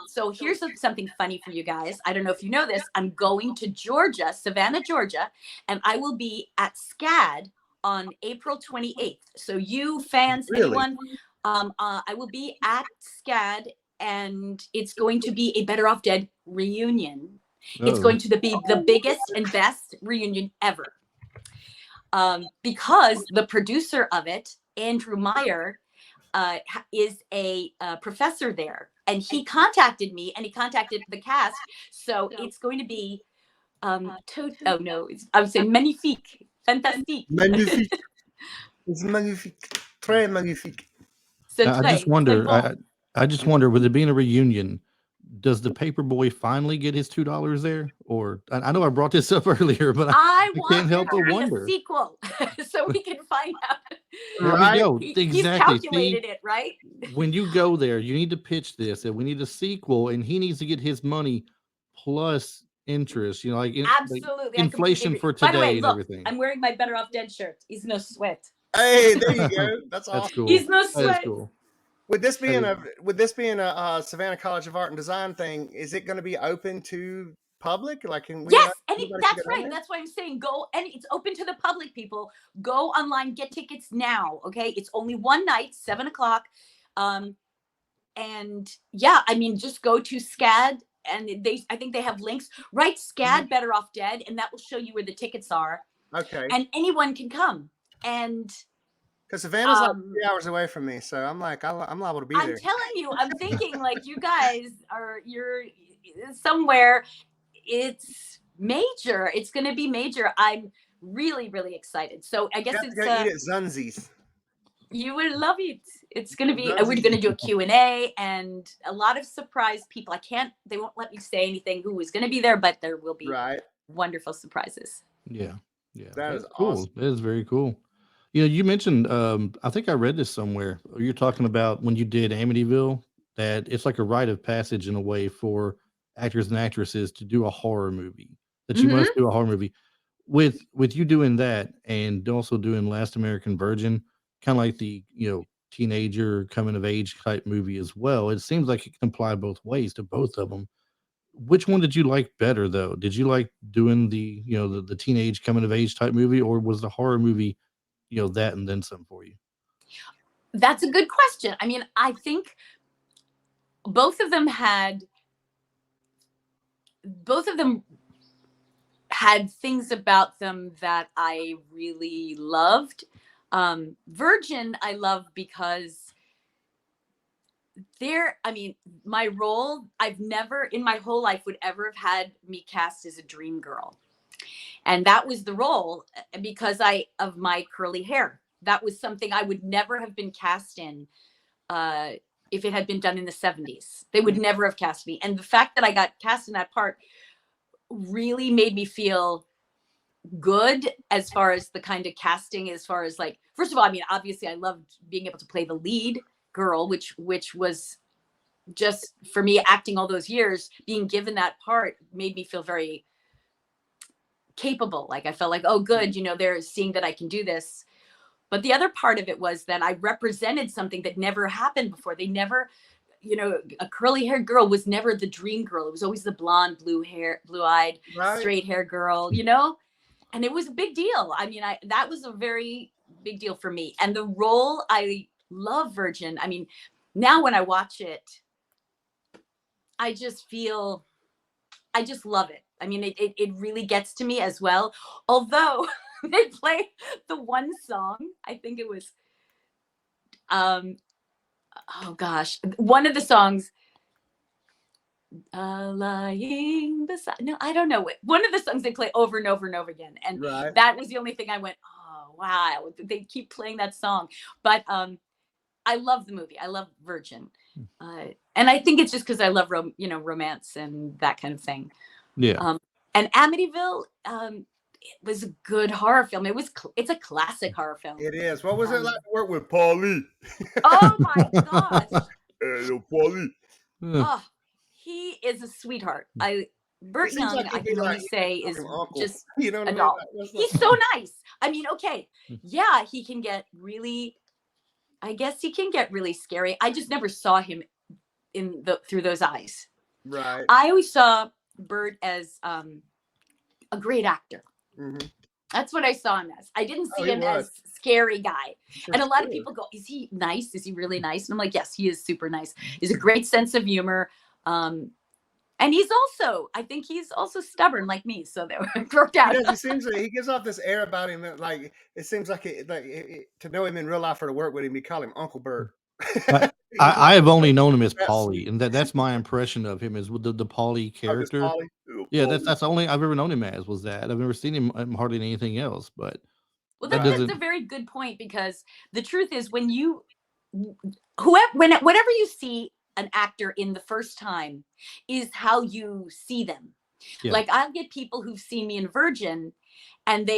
[SPEAKER 3] So here's something funny for you guys. I don't know if you know this. I'm going to Georgia, Savannah, Georgia, and I will be at SCAD on April 28th. So you fans, anyone, I will be at SCAD and it's going to be a Better Off Dead reunion. It's going to be the biggest and best reunion ever. Because the producer of it, Andrew Meyer, is a professor there, and he contacted me and he contacted the cast. So it's going to be, I would say magnifique, fantastique.
[SPEAKER 2] Magnifique. It's magnifique. Très magnifique.
[SPEAKER 1] I just wonder, with it being a reunion, does the Paperboy finally get his $2 there? Or I know I brought this up earlier, but I can't help but wonder.
[SPEAKER 3] A sequel, so we can find out.
[SPEAKER 1] There we go.
[SPEAKER 3] Exactly. He's calculated it, right?
[SPEAKER 1] When you go there, you need to pitch this, and we need a sequel, and he needs to get his money plus interest.
[SPEAKER 3] Absolutely,
[SPEAKER 1] like inflation for today. By the way, look, everything.
[SPEAKER 3] I'm wearing my Better Off Dead shirt. He's no sweat.
[SPEAKER 2] Hey, there you go. That's awesome.
[SPEAKER 1] Cool.
[SPEAKER 3] He's no sweat.
[SPEAKER 1] Cool.
[SPEAKER 2] With this being a Savannah College of Art and Design thing, is it going to be open to public? Like,
[SPEAKER 3] yes, that's right. That's why I'm saying go, and it's open to the public. People go online, get tickets now. Okay, it's only one night, 7:00. And yeah, I mean, just go to SCAD, and I think they have links. Write SCAD Better Off Dead, and that will show you where the tickets are.
[SPEAKER 2] Okay,
[SPEAKER 3] and anyone can come. And
[SPEAKER 2] because Savannah's like 3 hours away from me, so I'm like, I'm liable to be there.
[SPEAKER 3] I'm telling you, I'm thinking like you guys you're somewhere. It's major. It's going to be major. I'm really, really excited. So I guess it's
[SPEAKER 2] eat at Zunzi's.
[SPEAKER 3] You would love it. It's going to be. We're going to do a Q&A and a lot of surprise people. They won't let me say anything who is going to be there, but there will be wonderful surprises.
[SPEAKER 1] Yeah.
[SPEAKER 2] That is
[SPEAKER 1] cool.
[SPEAKER 2] Awesome.
[SPEAKER 1] That is very cool. You mentioned, I think I read this somewhere. You're talking about when you did Amityville, that it's like a rite of passage in a way for actors and actresses to do a horror movie, that you must do a horror movie. With you doing that and also doing Last American Virgin, kind of like the, teenager coming of age type movie as well. It seems like it can apply both ways to both of them. which one did you like better though? Did you like doing the, the teenage coming of age type movie, or was the horror movie, that and then some for you?
[SPEAKER 3] That's a good question. I mean, I think both of them had things about them that I really loved. Virgin, I love because my role, I've never in my whole life would ever have had me cast as a dream girl. And that was the role because of my curly hair. That was something I would never have been cast in if it had been done in the 70s. They would never have cast me. And the fact that I got cast in that part really made me feel good as far as the kind of casting, as far as like, first of all, I mean, obviously I loved being able to play the lead girl, which was just, for me, acting all those years, being given that part made me feel very capable. Like I felt like, oh, good, they're seeing that I can do this. But the other part of it was that I represented something that never happened before. They never, a curly haired girl was never the dream girl. It was always the blonde, blue-eyed,
[SPEAKER 2] Right.
[SPEAKER 3] straight hair girl, and it was a big deal. I mean, that was a very big deal for me. And the role, I love Virgin. I mean, now when I watch it, I just love it. I mean, it really gets to me as well. Although they play the one song, I think it was, oh gosh, one of the songs, lying beside, no, I don't know. One of the songs they play over and over and over again. And
[SPEAKER 2] Right.
[SPEAKER 3] that was the only thing I went, oh, wow, they keep playing that song. But I love the movie. I love Virgin. And I think it's just because I love, romance and that kind of thing.
[SPEAKER 1] Yeah.
[SPEAKER 3] And Amityville, it was a good horror film. It's a classic horror film.
[SPEAKER 2] It is. What was it like to work with Paulie?
[SPEAKER 3] Oh my gosh.
[SPEAKER 2] Hey, Paulie.
[SPEAKER 3] Oh, he is a sweetheart. Burt Young,
[SPEAKER 2] like
[SPEAKER 3] I can only say, is
[SPEAKER 2] uncle.
[SPEAKER 3] just
[SPEAKER 2] You know what
[SPEAKER 3] a
[SPEAKER 2] I mean?
[SPEAKER 3] doll.
[SPEAKER 2] Like,
[SPEAKER 3] He's so nice. I mean, okay, yeah, he can get really, I guess he can get really scary. I just never saw him through those eyes.
[SPEAKER 2] right.
[SPEAKER 3] I always saw Burt as a great actor.
[SPEAKER 2] Mm-hmm.
[SPEAKER 3] That's what I saw him as. I didn't see him
[SPEAKER 2] was.
[SPEAKER 3] as scary guy.
[SPEAKER 2] For
[SPEAKER 3] and a lot
[SPEAKER 2] sure.
[SPEAKER 3] of people go, is he nice? Is he really nice? And I'm like, yes, he is super nice. He's a great sense of humor. And I think he's also stubborn like me. So that worked out.
[SPEAKER 2] He gives off this air about him that, like, it seems like to know him in real life or to work with him, we call him Uncle Burt.
[SPEAKER 1] I have only known him as Paulie, and that's my impression of him, is with the Paulie character.
[SPEAKER 2] Paulie?
[SPEAKER 1] Yeah, that's the only I've ever known him as, was that. I've never seen him hardly in anything else. But
[SPEAKER 3] that's a very good point, because the truth is, when whatever you see an actor in the first time is how you see them. Yeah. Like, I'll get people who've seen me in Virgin, and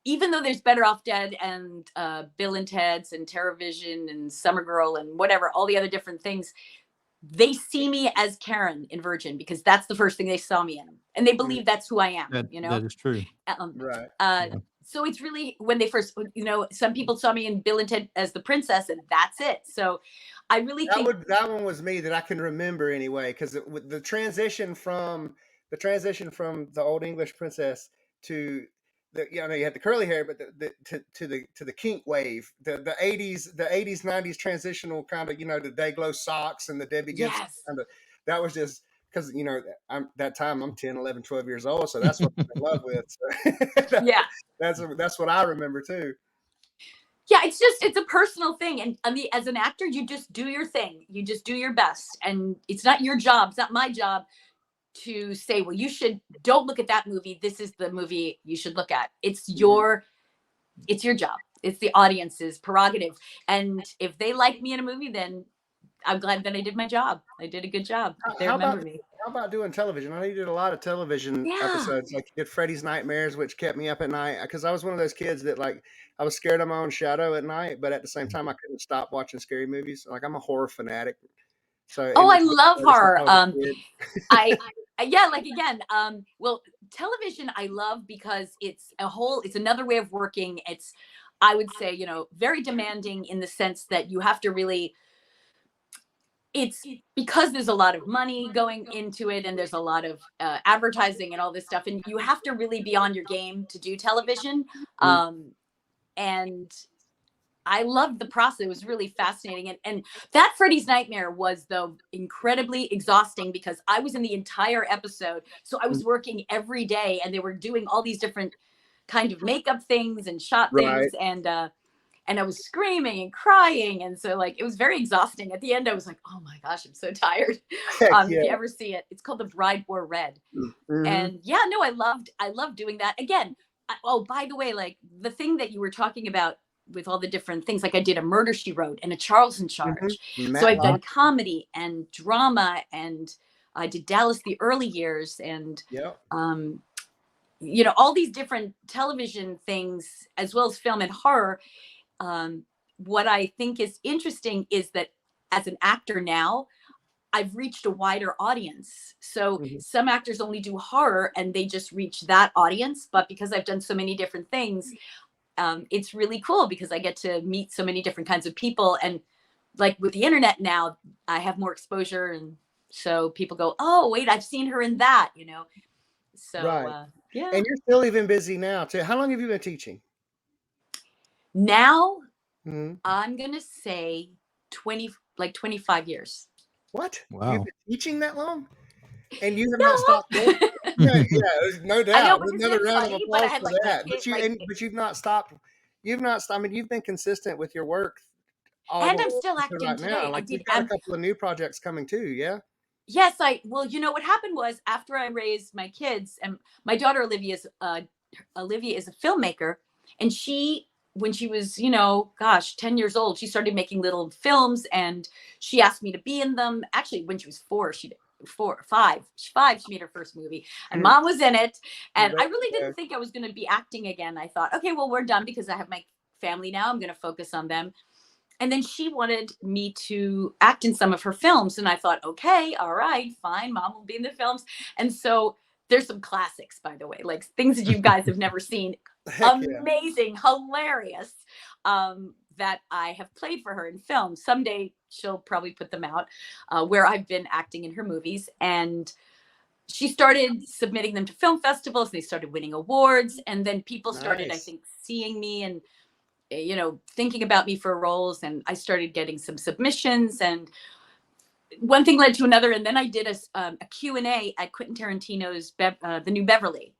[SPEAKER 3] even though there's Better Off Dead and Bill and Ted's and TerrorVision and Summer Girl and whatever, all the other different things, they see me as Karen in Virgin because that's the first thing they saw me in, and they believe that's who I am.
[SPEAKER 1] That is true.
[SPEAKER 2] Right.
[SPEAKER 3] So it's really, when they first, some people saw me in Bill and Ted as the princess, and that's it. So I really think
[SPEAKER 2] that one was me that I can remember anyway, because the transition from the Old English princess to you had the curly hair, but to the kink wave, the 80s 90s transitional kind of, the day glow socks and the Debbie Gibson kind of, that was just because that time I'm 10, 11, 12 years old, so that's what I'm in love with. So that's what I remember too.
[SPEAKER 3] Yeah, it's a personal thing. And I mean, as an actor, you just do your thing. You just do your best. And it's not your job. It's not my job to say, well, don't look at that movie. This is the movie you should look at. It's your job. It's the audience's prerogative. And if they like me in a movie, then I'm glad that I did my job. I did a good job. They remember me.
[SPEAKER 2] How about doing television? I know you did a lot of television episodes. Like, you did Freddy's Nightmares, which kept me up at night, because I was one of those kids that, like, I was scared of my own shadow at night, but at the same time I couldn't stop watching scary movies. Like, I'm a horror fanatic. So
[SPEAKER 3] I love horror. Well, television I love because it's another way of working. It's, I would say, very demanding in the sense that you have to really it's because there's a lot of money going into it, and there's a lot of advertising and all this stuff, and you have to really be on your game to do television. And I loved the process. It was really fascinating. And that Freddy's Nightmare was, though, incredibly exhausting because I was in the entire episode. So I was working every day, and they were doing all these different kind of makeup things and shot things. And I was screaming and crying. And so, like, it was very exhausting. At the end, I was like, oh my gosh, I'm so tired. If you ever see it, it's called The Bride Wore Red. And yeah, no, I loved doing that. Again, oh, by the way, like the thing that you were talking about with all the different things, like I did a Murder, She Wrote and a Charles in Charge. So I've done comedy and drama, and I did Dallas the early years, and you know, all these different television things, as well as film and horror. What I think is interesting is that as an actor now, I've reached a wider audience. So some actors only do horror and they just reach that audience. But because I've done so many different things, it's really cool because I get to meet so many different kinds of people. And like with the internet now, I have more exposure. And so people go, oh, wait, I've seen her in that, you know? So, yeah.
[SPEAKER 2] And you're still even busy now too. How long have you been teaching?
[SPEAKER 3] Now, I'm going to say 25 years.
[SPEAKER 2] What?
[SPEAKER 1] Wow.
[SPEAKER 2] You've been teaching that long? And you have not stopped doing no doubt.
[SPEAKER 3] I know, but
[SPEAKER 2] Another round of applause
[SPEAKER 3] but I had,
[SPEAKER 2] for
[SPEAKER 3] like,
[SPEAKER 2] that.
[SPEAKER 3] my kid,
[SPEAKER 2] But you've not stopped. I mean, you've been consistent with your work.
[SPEAKER 3] And I'm still acting
[SPEAKER 2] right
[SPEAKER 3] today.
[SPEAKER 2] now. Like you've got a couple of new projects coming too, yeah?
[SPEAKER 3] Yes, well, you know, what happened was after I raised my kids, and my daughter Olivia is a filmmaker, and when she was, you know, 10 years old, she started making little films, and she asked me to be in them. Actually, when she was 4, she made her first movie, and Mom was in it. And I really didn't think I was going to be acting again. I thought, okay, well, we're done because I have my family now. I'm going to focus on them. And then she wanted me to act in some of her films. And I thought, okay, all right, fine. Mom will be in the films. And so there's some classics, by the way, like things that you guys have never seen. Amazing, hilarious, that I have played for her in films. Someday she'll probably put them out, where I've been acting in her movies. And she started submitting them to film festivals. They started winning awards. And then people started, I think, seeing me and, you know, thinking about me for roles. And I started getting some submissions, and one thing led to another. And then I did a Q&A at Quentin Tarantino's The New Beverly.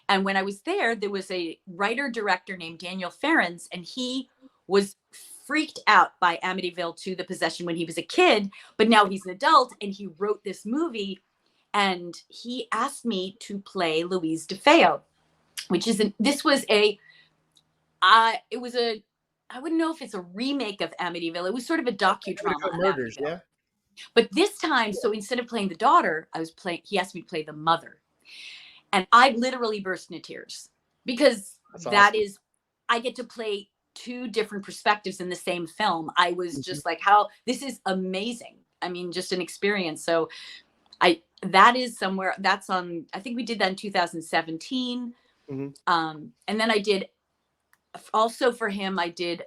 [SPEAKER 3] And when I was there was a writer-director named Daniel Ferrens, and he was freaked out by Amityville 2: The Possession when he was a kid, but now he's an adult, and he wrote this movie, and he asked me to play Louise DeFeo, which is I wouldn't know if it's a remake of Amityville. It was sort of a docudrama.
[SPEAKER 2] Murders, yeah.
[SPEAKER 3] But this time, so instead of playing the daughter, he asked me to play the mother. And I literally burst into tears because I get to play 2 different perspectives in the same film. I was just like, this is amazing. I mean, just an experience. So that's on, I think we did that in 2017. And then I did, also for him, I did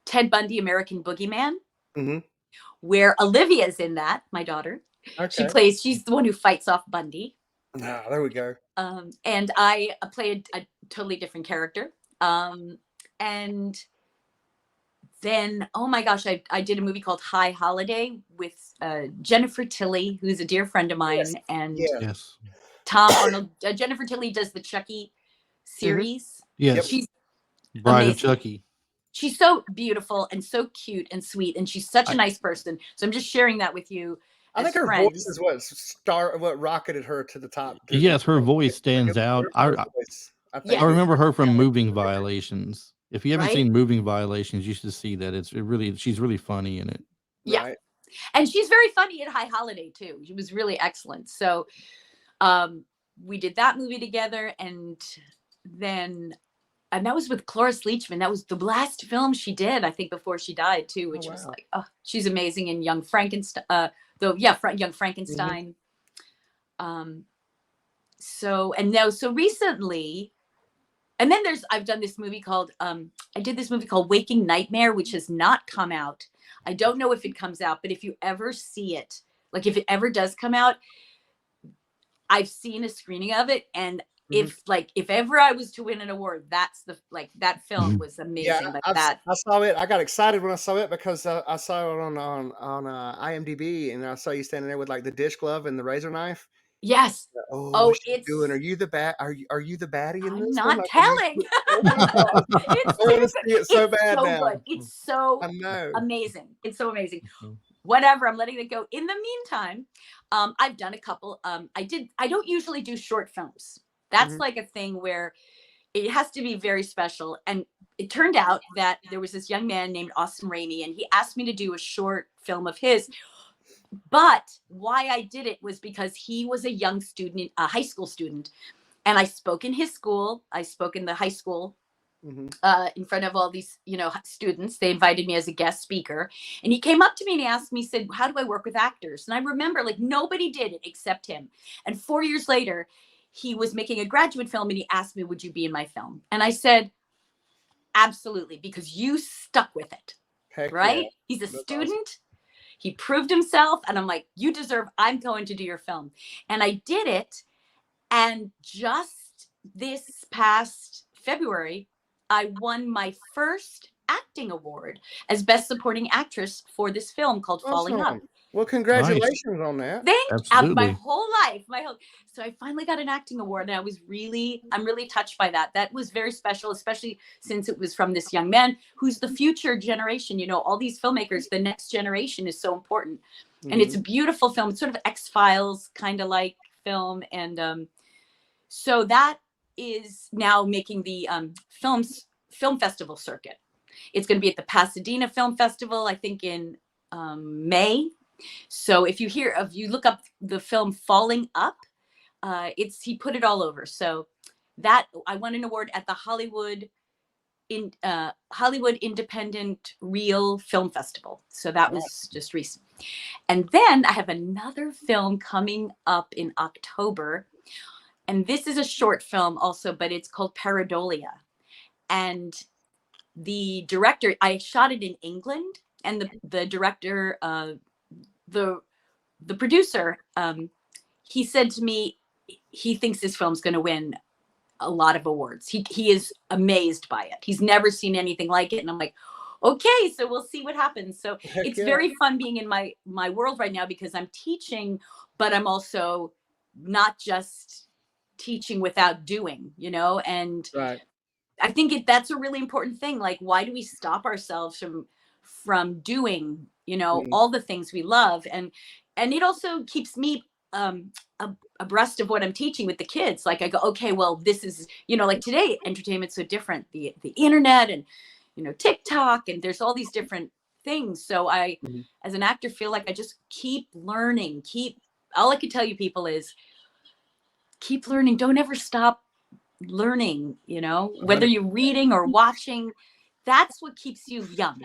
[SPEAKER 3] Ted Bundy, American Boogeyman, where Olivia's in that, my daughter. Okay. She's the one who fights off Bundy.
[SPEAKER 2] There we go.
[SPEAKER 3] And I played a totally different character. And then, oh my gosh, I did a movie called High Holiday with Jennifer Tilly, who's a dear friend of mine. And Tom Arnold. Jennifer Tilly does the Chucky series.
[SPEAKER 1] Yes.
[SPEAKER 3] She's
[SPEAKER 1] Bride of Chucky.
[SPEAKER 3] She's so beautiful and so cute and sweet, and she's such a nice person. So I'm just sharing that with you.
[SPEAKER 2] I think her voice is what rocketed her to the top.
[SPEAKER 1] Yes, her voice stands out. I remember her from Moving Violations. If you haven't seen Moving Violations, you should see that. She's really funny in it.
[SPEAKER 3] Yeah. Right. And she's very funny in High Holiday too. She was really excellent. So we did that movie together, and that was with Cloris Leachman. That was the last film she did, I think, before she died too, which was like, she's amazing in Young Frankenstein. Young Frankenstein. So recently, and then I've done this movie called, I did this movie called Waking Nightmare, which has not come out, I don't know if it comes out, but if you ever see it, like if it ever does come out, I've seen a screening of it, and if ever I was to win an award, that's that film was amazing.
[SPEAKER 2] Yeah, I saw it. I got excited when I saw it because I saw it on IMDb, and I saw you standing there with like the dish glove and the razor knife.
[SPEAKER 3] Yes.
[SPEAKER 2] Oh, what's she doing?
[SPEAKER 3] It's.
[SPEAKER 2] Are you the are you the baddie in
[SPEAKER 3] I'm
[SPEAKER 2] this
[SPEAKER 3] not
[SPEAKER 2] one? Like,
[SPEAKER 3] telling.
[SPEAKER 2] oh my God.
[SPEAKER 3] It's
[SPEAKER 2] I want to
[SPEAKER 3] super.
[SPEAKER 2] see it so
[SPEAKER 3] It's
[SPEAKER 2] bad
[SPEAKER 3] so
[SPEAKER 2] now.
[SPEAKER 3] good. It's so
[SPEAKER 2] I know.
[SPEAKER 3] amazing. It's so amazing. Whatever. I'm letting it go. In the meantime, I've done a couple. I don't usually do short films. That's like a thing where it has to be very special. And it turned out that there was this young man named Austin Ramey, and he asked me to do a short film of his. But why I did it was because he was a young student, a high school student, and I spoke in his school. I spoke in the high school in front of all these, students. They invited me as a guest speaker, and he came up to me and he asked me, said, "How do I work with actors?" And I remember, like, nobody did it except him. And 4 years later, he was making a graduate film, and he asked me, "Would you be in my film?" And I said, "Absolutely," because you stuck with it.
[SPEAKER 2] Heck
[SPEAKER 3] right?
[SPEAKER 2] Yeah.
[SPEAKER 3] He's a
[SPEAKER 2] That's
[SPEAKER 3] student.
[SPEAKER 2] awesome.
[SPEAKER 3] He proved himself, and I'm like, "You deserve. I'm going to do your film," and I did it. And just this past February, I won my first acting award as Best Supporting Actress for this film called Falling Up.
[SPEAKER 2] Awesome. Well, congratulations on that.
[SPEAKER 3] My
[SPEAKER 1] Absolutely.
[SPEAKER 3] whole life, so I finally got an acting award, and I'm really touched by that. That was very special, especially since it was from this young man who's the future generation. All these filmmakers, the next generation is so important, and it's a beautiful film. It's sort of X-Files kind of like film, and so that is now making the film festival circuit. It's going to be at the Pasadena Film Festival, I think, in May. So if you look up the film Falling Up, he put it all over. So that I won an award at the Hollywood Independent Real Film Festival. So that was just recent. And then I have another film coming up in October. And this is a short film also, but it's called Pareidolia. And the director, I shot it in England, and the director, the producer, he said to me, he thinks this film's going to win a lot of awards. He is amazed by it. He's never seen anything like it. And I'm like, okay, so we'll see what happens. So it's very fun being in my world right now, because I'm teaching, but I'm also not just teaching without doing, and I think that's a really important thing. Like, why do we stop ourselves from doing, all the things we love? And it also keeps me abreast of what I'm teaching with the kids. Like, I go, okay, well, this is, like today, entertainment's so different, the internet and, TikTok, and there's all these different things. So I, as an actor, feel like I just keep learning, all I can tell you people is keep learning. Don't ever stop learning, whether you're reading or watching. That's what keeps you young.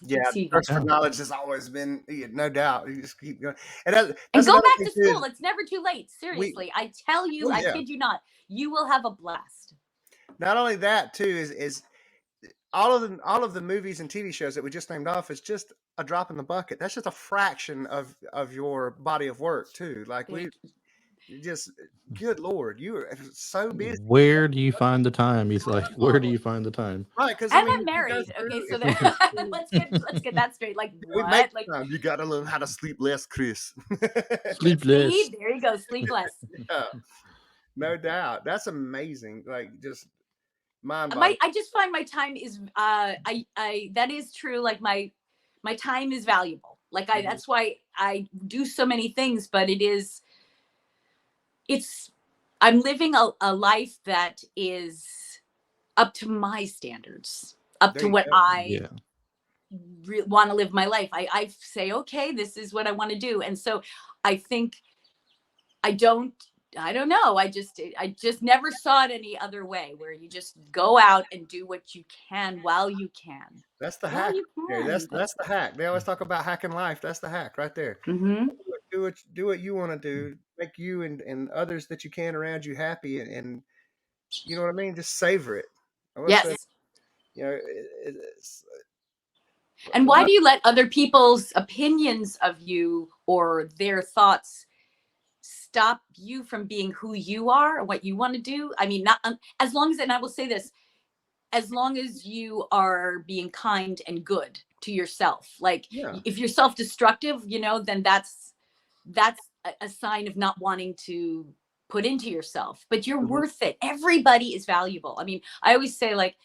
[SPEAKER 2] Yeah, thirst for knowledge has always been, no doubt. You just keep going. And
[SPEAKER 3] go back to school. It's never too late. Seriously. I tell you, I kid you not, you will have a blast.
[SPEAKER 2] Not only that, too, is all of the movies and TV shows that we just named off is just a drop in the bucket. That's just a fraction of your body of work, too. Like, just, good Lord, you are so busy.
[SPEAKER 1] Where do you find the time? He's like, where do you find the time?
[SPEAKER 2] Right, because
[SPEAKER 3] I'm married. Okay, so let's get that straight. Like, what? Like,
[SPEAKER 2] you got to learn how to sleep less, Chris.
[SPEAKER 1] Sleep less.
[SPEAKER 3] See, there you go, sleep less.
[SPEAKER 2] Yeah, no doubt. That's amazing. Like, just mind-boggling.
[SPEAKER 3] I just find my time is that is true. Like, my time is valuable. Like, that's why I do so many things, but I'm living a life that is up to my standards, up to what I want to live my life. I say, okay, this is what I want to do. And so I think I don't know. I just never saw it any other way, where you just go out and do what you can while you can.
[SPEAKER 2] That's the hack. That's the hack. They always talk about hacking life. That's the hack right there.
[SPEAKER 3] Mm-hmm.
[SPEAKER 2] Do what you want to do. Make you and others that you can around you happy, and you know what I mean. Just savor it.
[SPEAKER 3] Yes. And why do you let other people's opinions of you or their thoughts stop you from being who you are or what you want to do? I mean, not as long as, and I will say this, as long as you are being kind and good to yourself. Like
[SPEAKER 2] Yeah.
[SPEAKER 3] if you're self-destructive, you know, then that's a sign of not wanting to put into yourself. But you're worth it. Everybody is valuable. I mean, I always say, like,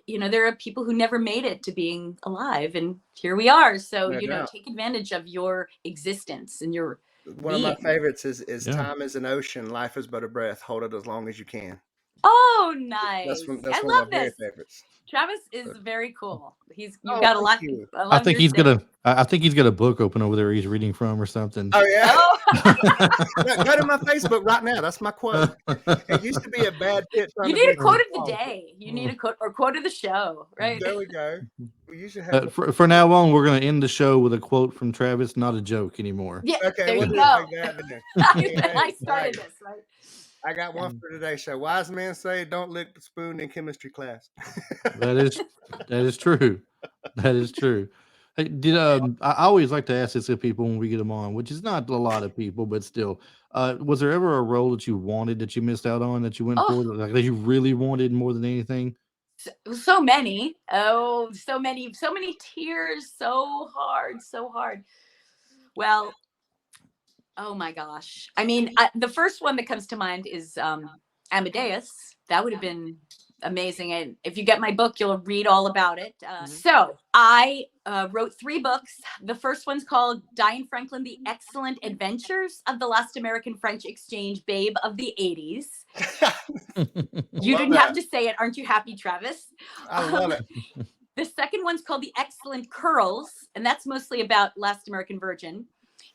[SPEAKER 3] you know, there are people who never made it to being alive, and here we are. So,
[SPEAKER 2] No
[SPEAKER 3] you know,
[SPEAKER 2] doubt.
[SPEAKER 3] take advantage of your existence and your
[SPEAKER 2] One of my
[SPEAKER 3] being.
[SPEAKER 2] favorites is
[SPEAKER 1] Yeah.
[SPEAKER 2] time is an ocean, life is but a breath. Hold it as long as you can.
[SPEAKER 3] Oh,
[SPEAKER 2] That's
[SPEAKER 3] nice.
[SPEAKER 2] one,
[SPEAKER 3] I
[SPEAKER 2] that's one of
[SPEAKER 3] love
[SPEAKER 2] my very
[SPEAKER 3] this.
[SPEAKER 2] favorites.
[SPEAKER 3] Travis is very cool. You've
[SPEAKER 2] Oh,
[SPEAKER 3] got a
[SPEAKER 2] thank
[SPEAKER 3] lot.
[SPEAKER 2] you.
[SPEAKER 3] I
[SPEAKER 1] I
[SPEAKER 3] love
[SPEAKER 1] think
[SPEAKER 3] your
[SPEAKER 1] he's
[SPEAKER 3] style.
[SPEAKER 1] gonna. I think he's got a book open over there. He's reading from or something.
[SPEAKER 2] Oh yeah.
[SPEAKER 3] Oh,
[SPEAKER 2] Go to my Facebook right now. That's my quote. It used to be a bad pit trying
[SPEAKER 3] you
[SPEAKER 2] to
[SPEAKER 3] need
[SPEAKER 2] be
[SPEAKER 3] a quote of the
[SPEAKER 2] quality.
[SPEAKER 3] day. You need a quote or quote of the show, right?
[SPEAKER 2] There we go. We usually have.
[SPEAKER 1] For now on, we're gonna end the show with a quote from Travis, not a joke anymore.
[SPEAKER 3] Yeah,
[SPEAKER 2] Okay,
[SPEAKER 3] there
[SPEAKER 2] we'll
[SPEAKER 3] you
[SPEAKER 2] do it
[SPEAKER 3] go.
[SPEAKER 2] like that then.
[SPEAKER 3] I started this, right?
[SPEAKER 2] I got one for today's show. Wise men say, "Don't lick the spoon in chemistry class."
[SPEAKER 1] That is true. That is true. Hey, I always like to ask this of people when we get them on, which is not a lot of people, but still. Was there ever a role that you wanted that you missed out on that you went for,
[SPEAKER 3] Oh,
[SPEAKER 1] like that you really wanted more than anything?
[SPEAKER 3] so many. Oh, so many tears. So hard, so hard. Well, oh my gosh. I mean, the first one that comes to mind is Amadeus. That would have been amazing. And if you get my book, you'll read all about it. So I wrote 3 books. The first one's called Diane Franklin, The Excellent Adventures of the Last American French Exchange Babe of the 80s. You
[SPEAKER 2] Love
[SPEAKER 3] didn't have
[SPEAKER 2] that.
[SPEAKER 3] to say it. Aren't you happy, Travis?
[SPEAKER 2] I love it.
[SPEAKER 3] The second one's called The Excellent Curls, and that's mostly about Last American Virgin.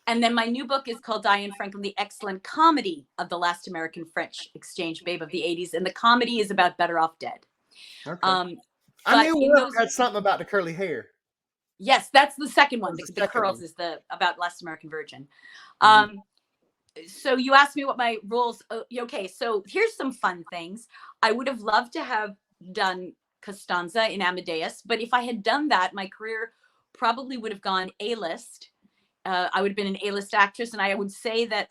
[SPEAKER 3] And then my new book is called Diane Franklin, The Excellent Comedy of the Last American French Exchange Babe of the 80s. And the comedy is about Better Off Dead.
[SPEAKER 2] Okay.
[SPEAKER 3] I
[SPEAKER 2] I knew
[SPEAKER 3] in
[SPEAKER 2] one
[SPEAKER 3] those,
[SPEAKER 2] had something about the curly hair.
[SPEAKER 3] yes, that's the second one.
[SPEAKER 2] That's the
[SPEAKER 3] The
[SPEAKER 2] second
[SPEAKER 3] Curls
[SPEAKER 2] one.
[SPEAKER 3] is the about Last American Virgin.
[SPEAKER 2] Mhm.
[SPEAKER 3] So you asked me what my roles. Okay, so here's some fun things. I would have loved to have done Costanza in Amadeus, but if I had done that, my career probably would have gone A-list. I would have been an A-list actress, and I would say that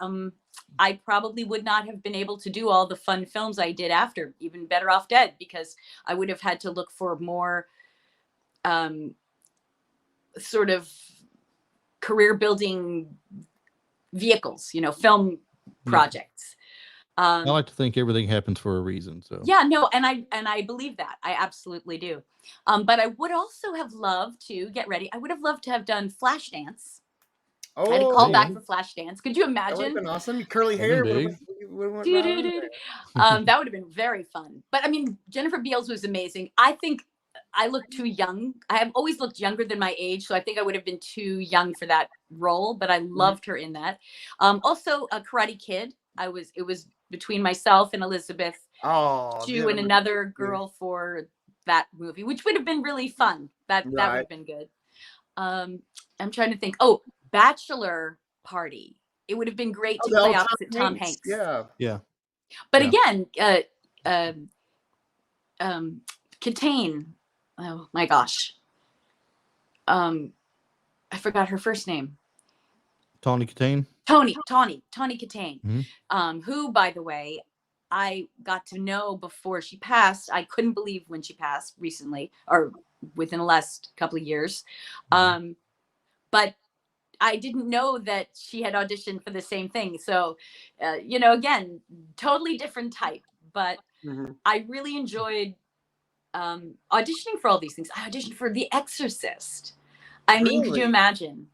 [SPEAKER 3] I probably would not have been able to do all the fun films I did after, even Better Off Dead, because I would have had to look for more sort of career building vehicles, you know, film projects.
[SPEAKER 1] I like to think everything happens for a reason. So
[SPEAKER 3] Yeah, no, and I believe that. I absolutely do. But I would also have loved to get ready. I would have loved to have done Flashdance. I had to call
[SPEAKER 2] Oh,
[SPEAKER 3] back for Flashdance. Could you
[SPEAKER 2] that would have
[SPEAKER 3] imagine?
[SPEAKER 2] been awesome. Your curly
[SPEAKER 1] That'd been
[SPEAKER 2] hair would
[SPEAKER 1] big.
[SPEAKER 2] have went right in there.
[SPEAKER 3] That would have been very fun. But I mean, Jennifer Beals was amazing. I think I look too young. I have always looked younger than my age, so I think I would have been too young for that role. But I loved her in that. Also, a Karate Kid. It was between myself and Elizabeth
[SPEAKER 2] Oh,
[SPEAKER 3] Shue and another girl for that movie, which would have been really fun. That would
[SPEAKER 2] Right.
[SPEAKER 3] have been good. I'm trying to think. Oh, Bachelor Party. It would have been great
[SPEAKER 2] Oh,
[SPEAKER 3] to
[SPEAKER 2] the
[SPEAKER 3] play
[SPEAKER 2] old
[SPEAKER 3] opposite Tom Hanks.
[SPEAKER 2] Yeah.
[SPEAKER 1] yeah.
[SPEAKER 3] But
[SPEAKER 1] Yeah.
[SPEAKER 3] again, Katane. Oh my gosh. I forgot her first name.
[SPEAKER 1] Tawny Katane.
[SPEAKER 3] Tawny Katane.
[SPEAKER 1] Mhm.
[SPEAKER 3] Who, by the way, I got to know before she passed. I couldn't believe when she passed recently, or within the last couple of years. But I didn't know that she had auditioned for the same thing. So, you know, again, totally different type. But I really enjoyed auditioning for all these things. I auditioned for The Exorcist. I mean, could you
[SPEAKER 2] Really?
[SPEAKER 3] imagine?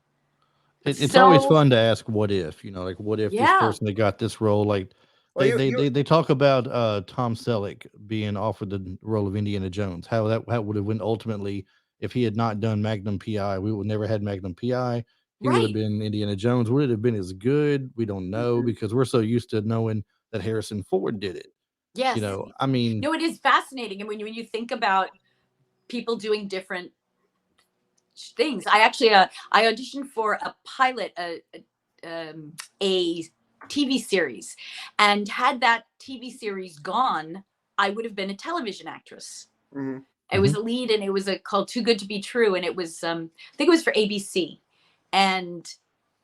[SPEAKER 1] It's always fun to ask what if, you know, like what if this person that got this role, like
[SPEAKER 2] Well,
[SPEAKER 1] they talk about Tom Selleck being offered the role of Indiana Jones. How that would have went ultimately if he had not done Magnum PI. We would never had Magnum PI. He would have been Indiana Jones. Would it have been as good? We don't know because we're so used to knowing that Harrison Ford did it.
[SPEAKER 3] Yes.
[SPEAKER 1] You know, I mean,
[SPEAKER 3] no, it is fascinating. And when you think about people doing different things, I actually I auditioned for a pilot, a TV series, and had that TV series gone, I would have been a television actress. It was a lead, and it was called Too Good to Be True, and it was I think it was for ABC, and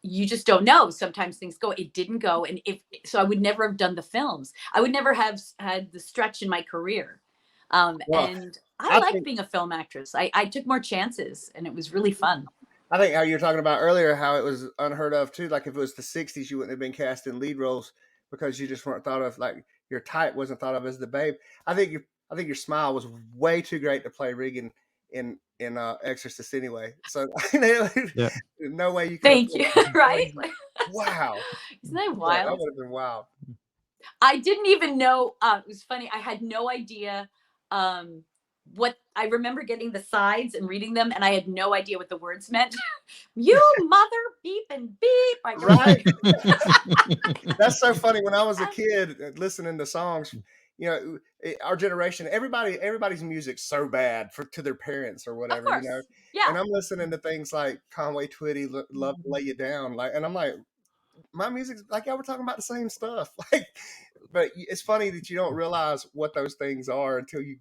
[SPEAKER 3] you just don't know. Sometimes things go. It didn't go, and if so, I would never have done the films. I would never have had the stretch in my career.
[SPEAKER 2] Well,
[SPEAKER 3] And I
[SPEAKER 2] I
[SPEAKER 3] liked
[SPEAKER 2] think
[SPEAKER 3] being a film actress. I took more chances, and it was really fun.
[SPEAKER 2] I think how you were talking about earlier, how it was unheard of too. Like if it was the '60s, you wouldn't have been cast in lead roles because you just weren't thought of. Like your type wasn't thought of as the babe. I think your smile was way too great to play Regan in Exorcist anyway. So
[SPEAKER 1] Yeah.
[SPEAKER 2] no way you could.
[SPEAKER 3] Thank you. Right?
[SPEAKER 2] Wow.
[SPEAKER 3] Isn't that
[SPEAKER 2] Yeah, that
[SPEAKER 3] wild?
[SPEAKER 2] would have been wild.
[SPEAKER 3] I didn't even know. It was funny. I had no idea what. I remember getting the sides and reading them, and I had no idea what the words meant. You mother beep and beep.
[SPEAKER 2] Right. That's so funny. When I was a kid listening to songs, you know, our generation, everybody's music's so bad to their parents or
[SPEAKER 3] Of
[SPEAKER 2] whatever,
[SPEAKER 3] course.
[SPEAKER 2] you know.
[SPEAKER 3] Yeah.
[SPEAKER 2] And I'm listening to things like Conway Twitty, Love to Lay You Down, like, and I'm like, my music's like, yeah, we're talking about the same stuff. Like, but it's funny that you don't realize what those things are until you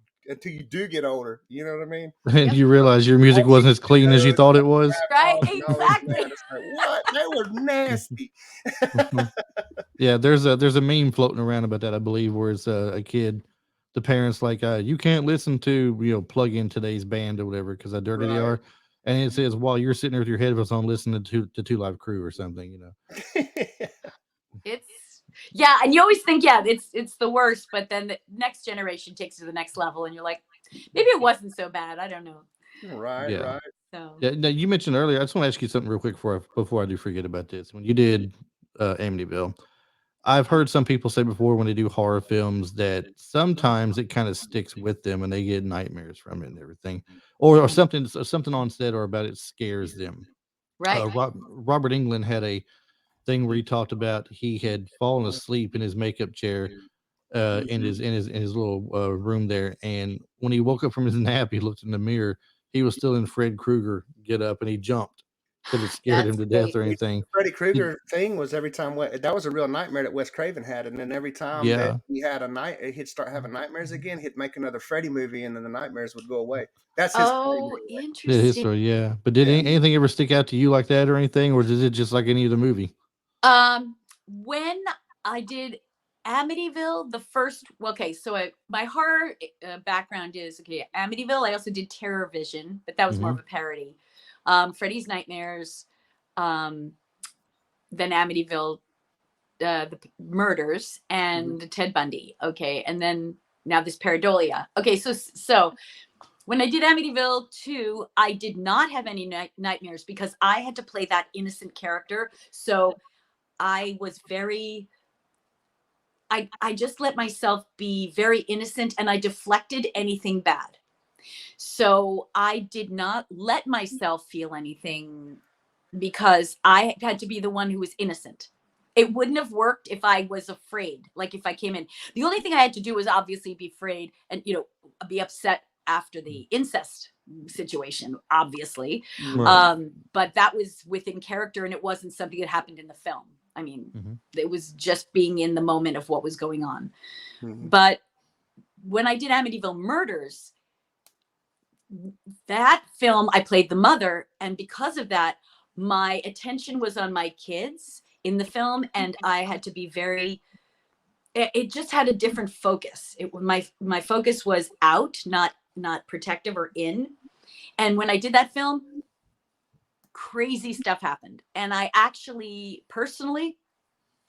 [SPEAKER 2] do get older. You know what I mean?
[SPEAKER 1] And you realize your music wasn't as clean as you thought it was.
[SPEAKER 3] Right.
[SPEAKER 2] Oh, no,
[SPEAKER 3] Exactly.
[SPEAKER 2] it's like, what? They were nasty.
[SPEAKER 1] Yeah, there's a meme floating around about that, I believe, where it's a kid, the parents like, you can't listen to plug in today's band or whatever because how dirty they
[SPEAKER 2] Right.
[SPEAKER 1] are, and it says while you're sitting there with your headphones on listening to Two Live Crew or something.
[SPEAKER 3] Yeah, and you always think, it's the worst, but then the next generation takes it to the next level, and you're like, maybe it wasn't so bad. I don't know.
[SPEAKER 2] Right,
[SPEAKER 1] Yeah.
[SPEAKER 2] right.
[SPEAKER 3] So
[SPEAKER 1] Yeah. Now you mentioned earlier. I just want to ask you something real quick before I do forget about this. When you did Amityville, I've heard some people say before when they do horror films that sometimes it kind of sticks with them and they get nightmares from it and everything, or something on set or about it scares them.
[SPEAKER 3] right.
[SPEAKER 1] Robert Englund had a thing where he talked about he had fallen asleep in his makeup chair in his little room there, and when he woke up from his nap, he looked in the mirror. He was still in Fred Krueger get up, and he jumped because it scared him
[SPEAKER 3] That's
[SPEAKER 1] to death
[SPEAKER 3] great.
[SPEAKER 1] or anything.
[SPEAKER 2] The Freddy Krueger thing was every time that was a real nightmare that Wes Craven had, and then every time
[SPEAKER 1] Yeah.
[SPEAKER 2] that he had he'd start having nightmares again. He'd make another Freddy movie, and then the nightmares would go away. That's his.
[SPEAKER 3] Oh,
[SPEAKER 1] Did his
[SPEAKER 3] interesting.
[SPEAKER 1] story, yeah. But did
[SPEAKER 2] Yeah.
[SPEAKER 1] anything ever stick out to you like that or anything, or is it just like any other movie?
[SPEAKER 3] When I did Amityville, the first, so my horror background is Amityville. I also did Terror Vision, but that was more of a parody. Freddy's Nightmares, then Amityville, the murders, and Ted Bundy. Okay, and then now this Pareidolia. Okay, so when I did Amityville 2, I did not have any nightmares because I had to play that innocent character. So I was I just let myself be very innocent, and I deflected anything bad. So I did not let myself feel anything because I had to be the one who was innocent. It wouldn't have worked if I was afraid. Like if I came in, the only thing I had to do was obviously be afraid and, be upset after the incest situation, obviously.
[SPEAKER 1] Right.
[SPEAKER 3] But that was within character, and it wasn't something that happened in the film. I mean, it was just being in the moment of what was going on. But when I did Amityville Murders, that film, I played the mother. And because of that, my attention was on my kids in the film. And I had to be it just had a different focus. My focus was out, not protective or in. And when I did that film, crazy stuff happened. And I actually personally,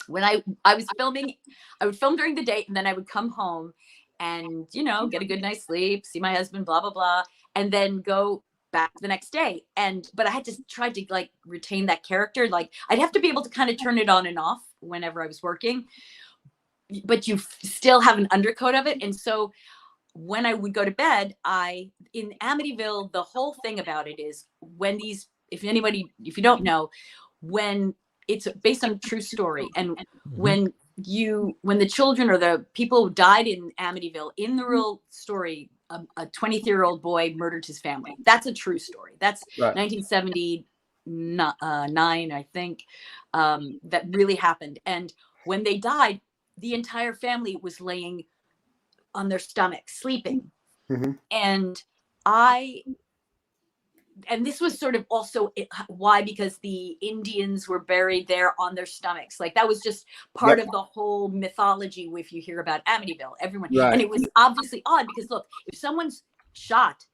[SPEAKER 3] when I was filming, I would film during the day, and then I would come home and, get a good night's sleep, see my husband, blah, blah, blah, and then go back the next day. But I had to try to like retain that character. Like I'd have to be able to kind of turn it on and off whenever I was working, but you still have an undercoat of it. And so when I would go to bed, in Amityville, the whole thing about it is if you don't know, when it's based on a true story, and when the children or the people who died in Amityville, in the real story, a 23-year-old boy murdered his family. That's a true story. That's right. 1979, I think, that really happened. And when they died, the entire family was laying on their stomach, sleeping. And and this was sort of also why, because the Indians were buried there on their stomachs. Like that was just part of the whole mythology. If you hear about Amityville, everyone, and it was obviously odd because look, if someone's shot,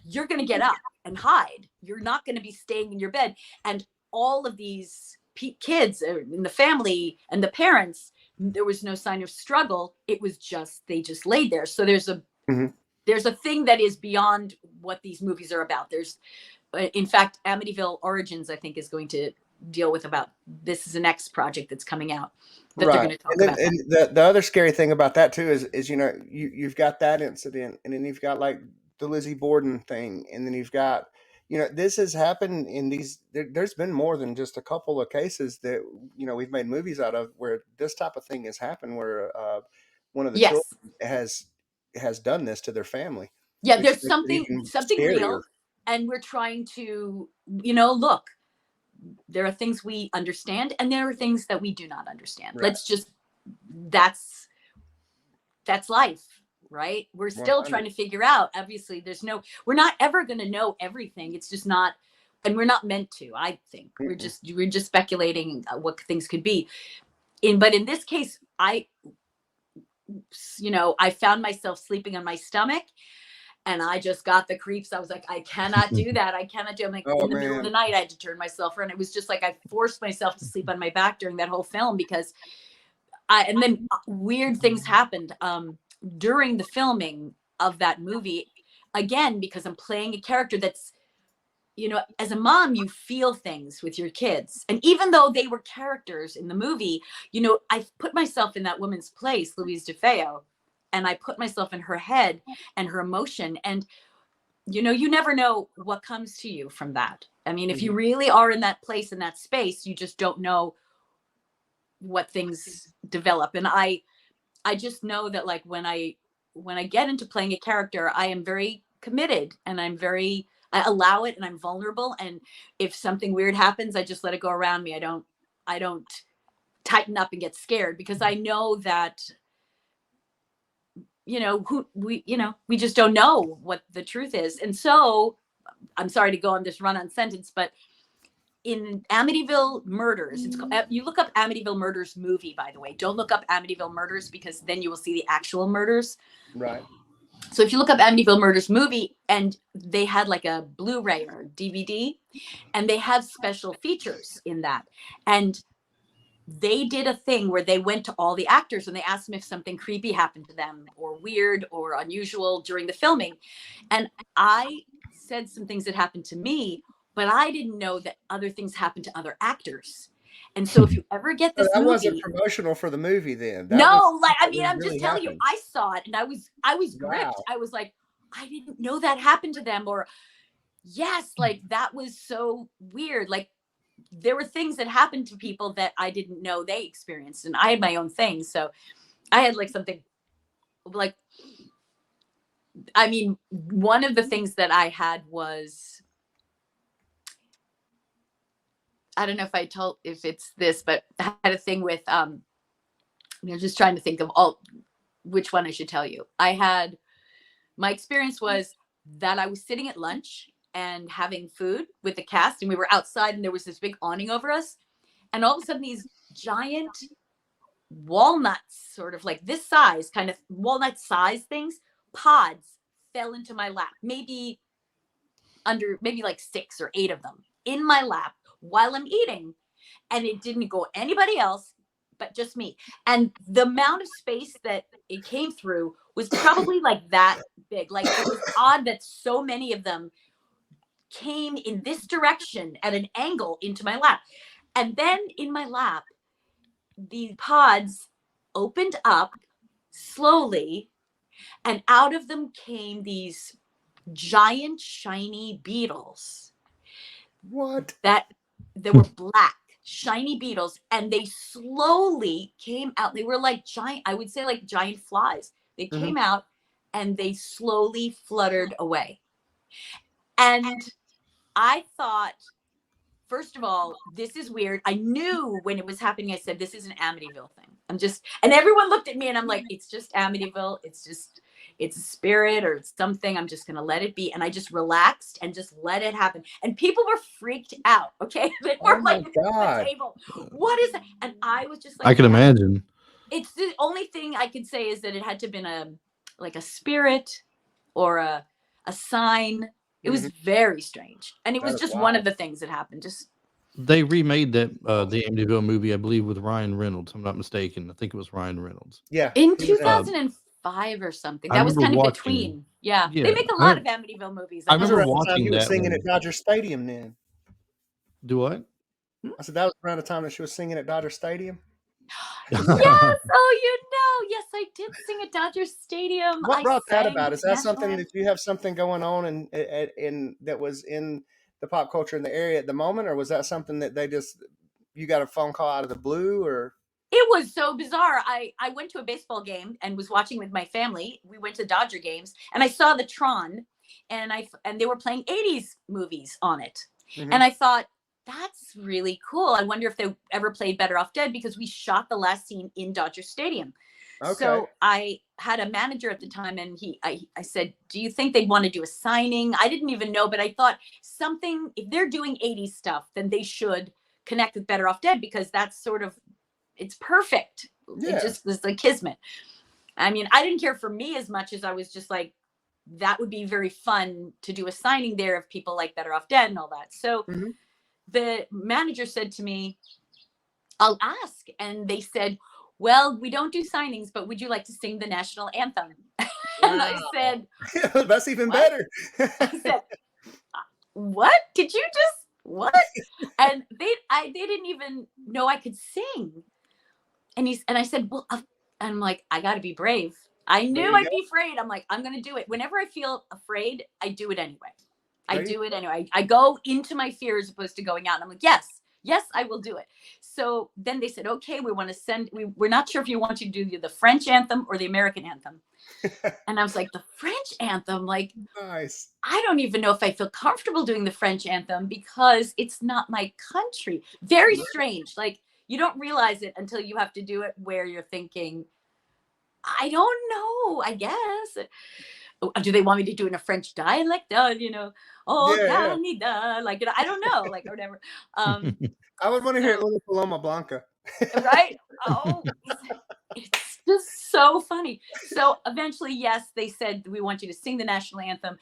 [SPEAKER 3] you're going to get up and hide. You're not going to be staying in your bed. And all of these kids in the family and the parents, there was no sign of struggle. It was just, they just laid there. So there's a, there's a thing that is beyond what these movies are about. There's, in fact, Amityville Origins, I think, is going to deal with about, this is the next project that's coming out that they're going to talk about.
[SPEAKER 2] And the other scary thing about that too is you know, you've got that incident, and then you've got like the Lizzie Borden thing, and then you've got, you know, this has happened in these. There's been more than just a couple of cases that, you know, we've made movies out of where this type of thing has happened, where one of the children has done this to their family.
[SPEAKER 3] Yeah, there's something real, and we're trying to, you know, look, there are things we understand and there are things that we do not understand. Right. Let's just, that's life, right? We're still trying to figure out, obviously we're not ever going to know everything. It's just not, and we're not meant to, I think. We're just speculating what things could be. But in this case, I found myself sleeping on my stomach. And I just got the creeps. I was like, I cannot do that. I cannot do it. I'm like, in the middle of the night, I had to turn myself around. It was just like, I forced myself to sleep on my back during that whole film because and then weird things happened during the filming of that movie. Again, because I'm playing a character that's, you know, as a mom, you feel things with your kids. And even though they were characters in the movie, you know, I put myself in that woman's place, Louise DeFeo. And I put myself in her head and her emotion. And, you know, you never know what comes to you from that. I mean, if you really are in that place, in that space, you just don't know what things develop. And I just know that, like, when I get into playing a character, I am very committed and I allow it and I'm vulnerable. And if something weird happens, I just let it go around me. I don't tighten up and get scared because I know that, you know, we just don't know what the truth is. And so I'm sorry to go on this run-on sentence, but in Amityville Murders, it's called, you look up Amityville Murders movie, by the way. Don't look up Amityville Murders because then you will see the actual murders. Right. So if you look up Amityville Murders movie, and they had like a Blu-ray or DVD, and they have special features in that. And they did a thing where they went to all the actors and they asked them if something creepy happened to them or weird or unusual during the filming. And I said some things that happened to me, but I didn't know that other things happened to other actors. And so if you ever get this movie,
[SPEAKER 2] wasn't promotional for the movie then.
[SPEAKER 3] I'm just telling you, I saw it and I was gripped. Wow. I was like, I didn't know that happened to them. Or yes, like that was so weird. Like, there were things that happened to people that I didn't know they experienced. And I had my own thing. So I had like something like, I mean, one of the things that I had was, I don't know if it's this, but I had a thing with, just trying to think of which one I should tell you. My experience was that I was sitting at lunch and having food with the cast, and we were outside and there was this big awning over us, and all of a sudden these giant walnuts, sort of like this size, kind of walnut size things, pods, fell into my lap, maybe like 6 or 8 of them in my lap while I'm eating, and it didn't go anybody else but just me. And the amount of space that it came through was probably like that big. Like, it was odd that so many of them came in this direction at an angle into my lap. And then in my lap, the pods opened up slowly, and out of them came these giant shiny beetles.
[SPEAKER 2] What?
[SPEAKER 3] That were black, shiny beetles, and they slowly came out. They were like giant, I would say like giant flies. They came out and they slowly fluttered away. And I thought, first of all, this is weird. I knew when it was happening, I said, this is an Amityville thing. And everyone looked at me and I'm like, it's just Amityville. It's just, it's a spirit or it's something. I'm just going to let it be. And I just relaxed and just let it happen. And people were freaked out. Okay. They were
[SPEAKER 2] Oh my
[SPEAKER 3] like at the
[SPEAKER 2] God.
[SPEAKER 3] table. What is that? And I was just like,
[SPEAKER 1] I can imagine.
[SPEAKER 3] it's the only thing I could say is that it had to have been a spirit or a sign. It was very strange. And it was
[SPEAKER 2] That is
[SPEAKER 3] just one of
[SPEAKER 2] wild.
[SPEAKER 3] the things that happened. Just
[SPEAKER 1] They remade that the Amityville movie, I believe, with Ryan Reynolds. If I'm not mistaken. I think it was Ryan Reynolds.
[SPEAKER 2] Yeah.
[SPEAKER 3] in
[SPEAKER 2] He was in it.
[SPEAKER 3] 2005 or something.
[SPEAKER 1] I
[SPEAKER 3] That was
[SPEAKER 1] remember
[SPEAKER 3] kind of
[SPEAKER 1] watching.
[SPEAKER 3] between. Yeah. They
[SPEAKER 1] Yeah,
[SPEAKER 3] make a lot of Amityville movies.
[SPEAKER 1] I
[SPEAKER 2] That was
[SPEAKER 1] remember
[SPEAKER 2] around the time
[SPEAKER 1] watching
[SPEAKER 2] you were
[SPEAKER 1] that
[SPEAKER 2] singing
[SPEAKER 1] one.
[SPEAKER 2] at Dodger Stadium then.
[SPEAKER 1] Do what?
[SPEAKER 2] I said that was around the time that she was singing at Dodger Stadium.
[SPEAKER 3] Yes. Oh, yes, I did sing at Dodger Stadium.
[SPEAKER 2] What
[SPEAKER 3] I
[SPEAKER 2] brought that
[SPEAKER 3] sang
[SPEAKER 2] about? Is that
[SPEAKER 3] national
[SPEAKER 2] something
[SPEAKER 3] anthem.
[SPEAKER 2] that you have something going on in that was in the pop culture in the area at the moment, or was that something that you got a phone call out of the blue, or?
[SPEAKER 3] It was so bizarre. I went to a baseball game and was watching with my family. We went to Dodger games and I saw the Tron and they were playing 80s movies on it.
[SPEAKER 2] Mhm.
[SPEAKER 3] And I thought, that's really cool. I wonder if they ever played Better Off Dead because we shot the last scene in Dodger Stadium.
[SPEAKER 2] Okay.
[SPEAKER 3] So I had a manager at the time and I said, do you think they'd want to do a signing? I didn't even know, but I thought something, if they're doing 80s stuff, then they should connect with Better Off Dead because that's sort of, it's perfect.
[SPEAKER 2] Yeah.
[SPEAKER 3] It just was like kismet. I mean, I didn't care for me as much as I was just like, that would be very fun to do a signing there of people like Better Off Dead and all that. So
[SPEAKER 2] Mhm.
[SPEAKER 3] the manager said to me, I'll ask. And they said, well, we don't do signings, but would you like to sing the national anthem? And I said,
[SPEAKER 2] That's even
[SPEAKER 3] what?
[SPEAKER 2] better.
[SPEAKER 3] I said, what? Did you just what? And they didn't even know I could sing. And I said, well, I'm like, I got to be brave. I
[SPEAKER 2] There
[SPEAKER 3] knew
[SPEAKER 2] you
[SPEAKER 3] I'd
[SPEAKER 2] go.
[SPEAKER 3] be afraid. I'm like, I'm going to do it. Whenever I feel afraid, I do it anyway. I
[SPEAKER 2] There you
[SPEAKER 3] do it anyway. I go into my fear as opposed to going out. And I'm like, yes, I will do it. So then they said, okay, we want to we're not sure if you want to do the French anthem or the American anthem. And I was like, the French anthem, like,
[SPEAKER 2] Nice.
[SPEAKER 3] I don't even know if I feel comfortable doing the French anthem because it's not my country. Very strange. Like, you don't realize it until you have to do it where you're thinking, I don't know, I guess. Do they want me to do it in a French dialect? Oh,
[SPEAKER 2] Yeah.
[SPEAKER 3] Canada. Like, I don't know, like, or whatever.
[SPEAKER 2] I would want to hear
[SPEAKER 3] So,
[SPEAKER 2] Little Paloma Blanca.
[SPEAKER 3] right? Oh, it's just so funny. So eventually, yes, they said, we want you to sing the national anthem.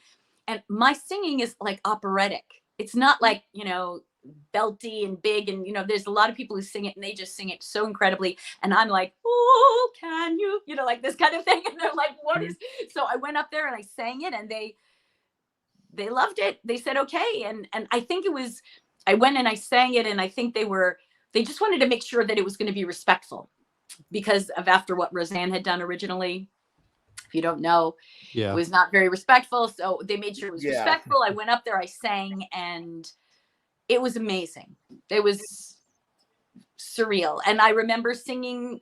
[SPEAKER 3] And my singing is like operatic. It's not like, belty and big. And, there's a lot of people who sing it and they just sing it so incredibly. And I'm like, oh, can you, like this kind of thing. And they're like, what is, so I went up there and I sang it and they loved it. They said, okay. And I think I went and I sang it and I think they just wanted to make sure that it was going to be respectful because of after what Roseanne had done originally. If you don't know,
[SPEAKER 1] Yeah.
[SPEAKER 3] it was not very respectful. So they made sure it was
[SPEAKER 2] Yeah.
[SPEAKER 3] respectful. I went up there, I sang, and it was amazing. It was surreal. And I remember singing,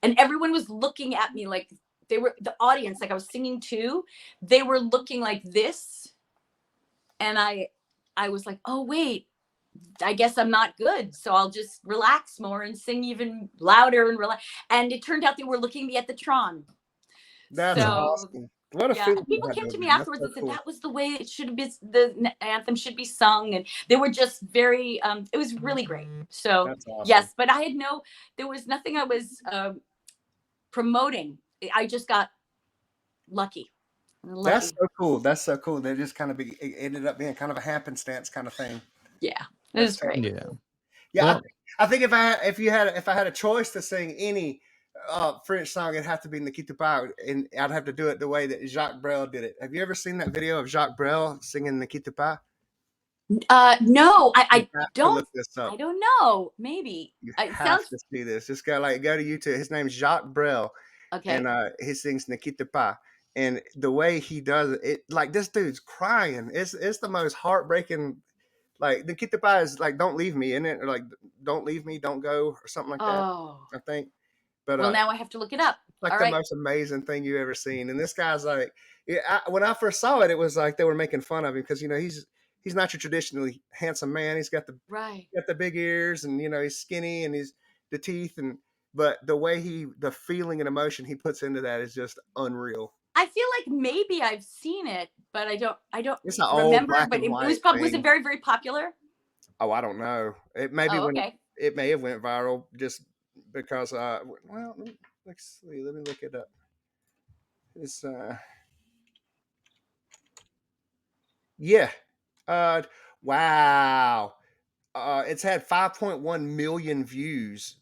[SPEAKER 3] and everyone was looking at me like they were the audience, like I was singing too. They were looking like this. And I was like, oh, wait, I guess I'm not good. So I'll just relax more and sing even louder and relax. And it turned out they were looking me at the Tron.
[SPEAKER 2] That's
[SPEAKER 3] So,
[SPEAKER 2] awesome. What a
[SPEAKER 3] yeah,
[SPEAKER 2] feeling.
[SPEAKER 3] and people
[SPEAKER 2] that
[SPEAKER 3] came
[SPEAKER 2] had
[SPEAKER 3] to me
[SPEAKER 2] been. That's
[SPEAKER 3] afterwards
[SPEAKER 2] so
[SPEAKER 3] and said
[SPEAKER 2] cool.
[SPEAKER 3] that was the way it should have been. The anthem should be sung, and they were just very. It was really great. So
[SPEAKER 2] That's awesome.
[SPEAKER 3] yes, but there was nothing I was promoting. I just got lucky.
[SPEAKER 2] That's so cool. That's so cool. They just kind of it ended up being kind of a happenstance kind of thing.
[SPEAKER 3] Yeah, it was great.
[SPEAKER 1] Yeah.
[SPEAKER 2] Yeah,
[SPEAKER 1] Well,
[SPEAKER 2] I think if I had a choice to sing any French song, it'd have to be Nikita Pau, and I'd have to do it the way that Jacques Brel did it. Have you ever seen that video of Jacques Brel singing Nikita Pau?
[SPEAKER 3] No, I
[SPEAKER 2] You have to
[SPEAKER 3] don't.
[SPEAKER 2] look this up.
[SPEAKER 3] I don't know. Maybe
[SPEAKER 2] You
[SPEAKER 3] it
[SPEAKER 2] have
[SPEAKER 3] sounds
[SPEAKER 2] to see this. Just go to YouTube. His name's Jacques Brel,
[SPEAKER 3] okay.
[SPEAKER 2] and he sings Nikita Pau. And the way he does it, like this dude's crying. It's the most heartbreaking. Like Nikita Pau is like "Don't Leave Me," isn't it? Or like "Don't Leave Me, Don't Go," or something like that.
[SPEAKER 3] Oh,
[SPEAKER 2] I think. But
[SPEAKER 3] well, now I have to look it up.
[SPEAKER 2] like
[SPEAKER 3] All
[SPEAKER 2] the
[SPEAKER 3] right.
[SPEAKER 2] most amazing thing you ever seen. And this guy's like, when I first saw it, it was like they were making fun of him because he's not your traditionally handsome man. He's got the big ears, and he's skinny, and he's the teeth, but the way the feeling and emotion he puts into that is just unreal.
[SPEAKER 3] I feel like maybe I've seen it, but I don't
[SPEAKER 2] It's an old
[SPEAKER 3] remember.
[SPEAKER 2] black
[SPEAKER 3] But
[SPEAKER 2] and
[SPEAKER 3] it
[SPEAKER 2] white
[SPEAKER 3] was probably
[SPEAKER 2] thing.
[SPEAKER 3] very, very popular.
[SPEAKER 2] Oh, I don't know. It maybe
[SPEAKER 3] Oh,
[SPEAKER 2] when
[SPEAKER 3] okay.
[SPEAKER 2] it may have went viral just because. Well, let's see. Let me look it up. It's yeah. Uh, wow. It's had 5.1 million views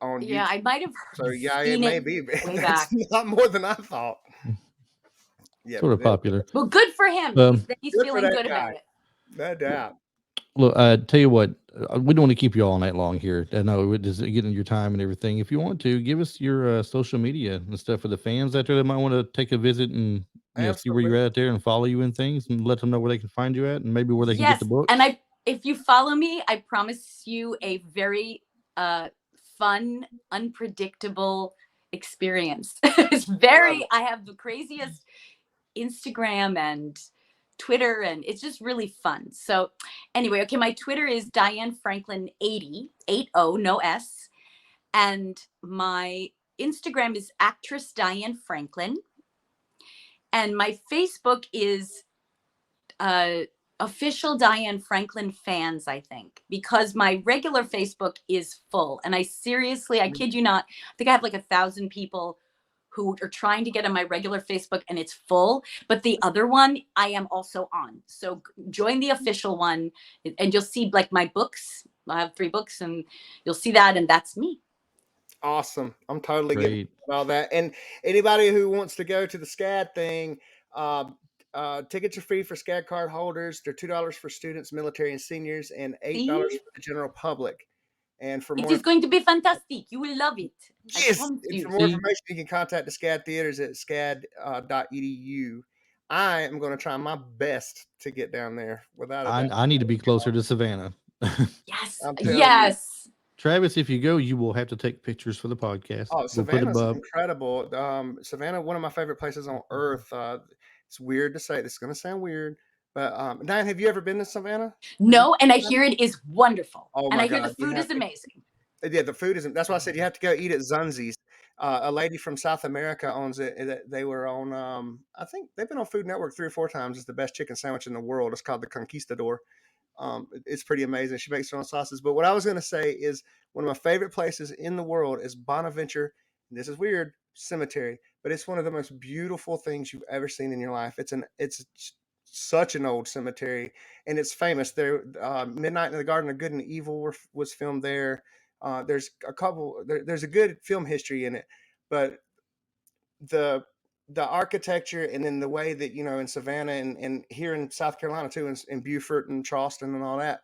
[SPEAKER 2] on
[SPEAKER 3] Yeah,
[SPEAKER 2] YouTube.
[SPEAKER 3] I might have
[SPEAKER 2] So yeah, it
[SPEAKER 3] seen
[SPEAKER 2] may
[SPEAKER 3] it
[SPEAKER 2] be.
[SPEAKER 3] way
[SPEAKER 2] That's
[SPEAKER 3] back.
[SPEAKER 2] not more than I thought. Yeah,
[SPEAKER 1] Sort of popular.
[SPEAKER 3] Well, good for him.
[SPEAKER 1] Um,
[SPEAKER 3] He's
[SPEAKER 2] good for
[SPEAKER 3] feeling
[SPEAKER 2] that
[SPEAKER 3] good
[SPEAKER 2] guy.
[SPEAKER 3] about it.
[SPEAKER 2] No doubt.
[SPEAKER 1] Look, tell you what, we don't want to keep you all night long here. I know it is getting your time and everything. If you want to, give us your social media and stuff for the fans out there that might want to take a visit and see where you're
[SPEAKER 2] Absolutely.
[SPEAKER 1] at out there and follow you and things, and let them know where they can find you at and maybe where they can get the
[SPEAKER 3] Yes,
[SPEAKER 1] books.
[SPEAKER 3] and if you follow me, I promise you a very fun, unpredictable experience. It's very. I have the craziest Instagram and Twitter, and it's just really fun. So, anyway, okay, my Twitter is Diane Franklin 80, no S, and my Instagram is actress Diane Franklin, and my Facebook is official Diane Franklin fans, I think, because my regular Facebook is full. And I kid you not, I think I have like 1,000 people who are trying to get on my regular Facebook and it's full. But the other one I am also on. So join the official one and you'll see like my books. I have 3 books and you'll see that. And that's me.
[SPEAKER 2] Awesome. I'm totally getting
[SPEAKER 1] Great.
[SPEAKER 2] all that. And anybody who wants to go to the SCAD thing, tickets are free for SCAD card holders. They're $2 for students, military, and seniors, and $8
[SPEAKER 3] See?
[SPEAKER 2] for the general public. And for
[SPEAKER 3] It
[SPEAKER 2] more,
[SPEAKER 3] is going to be fantastic. You will love it. I
[SPEAKER 2] yes,
[SPEAKER 3] promise
[SPEAKER 2] and for
[SPEAKER 3] you.
[SPEAKER 2] more
[SPEAKER 1] See,
[SPEAKER 2] information, you can contact the SCAD theaters at scad.edu. I am going to try my best to get down there without a doubt.
[SPEAKER 1] I need to be closer to Savannah.
[SPEAKER 3] Yes.
[SPEAKER 2] I'm telling you.
[SPEAKER 3] Yes.
[SPEAKER 1] Travis, if you go, you will have to take pictures for the podcast.
[SPEAKER 2] Oh,
[SPEAKER 1] We'll put
[SPEAKER 2] Savannah's
[SPEAKER 1] above.
[SPEAKER 2] incredible. Savannah, one of my favorite places on earth. It's weird to say. This is going to sound weird, but Diane, have you ever been to Savannah?
[SPEAKER 3] No, and I hear it is wonderful.
[SPEAKER 2] Oh
[SPEAKER 3] And
[SPEAKER 2] my
[SPEAKER 3] I hear the
[SPEAKER 2] God, you
[SPEAKER 3] food
[SPEAKER 2] have
[SPEAKER 3] is
[SPEAKER 2] to.
[SPEAKER 3] amazing.
[SPEAKER 2] Yeah, the food isn't. That's why I said you have to go eat at Zunzi's. A lady from South America owns it. They were on. I think they've been on Food Network 3 or 4 times. It's the best chicken sandwich in the world. It's called the Conquistador. It's pretty amazing. She makes her own sauces. But what I was going to say is one of my favorite places in the world is Bonaventure. This is weird, cemetery, but it's one of the most beautiful things you've ever seen in your life. It's such an old cemetery, and it's famous. There, Midnight in the Garden of Good and Evil was filmed there. There's a couple. There's a good film history in it, but the the architecture and then the way that in Savannah and here in South Carolina too, in Beaufort and Charleston and all that,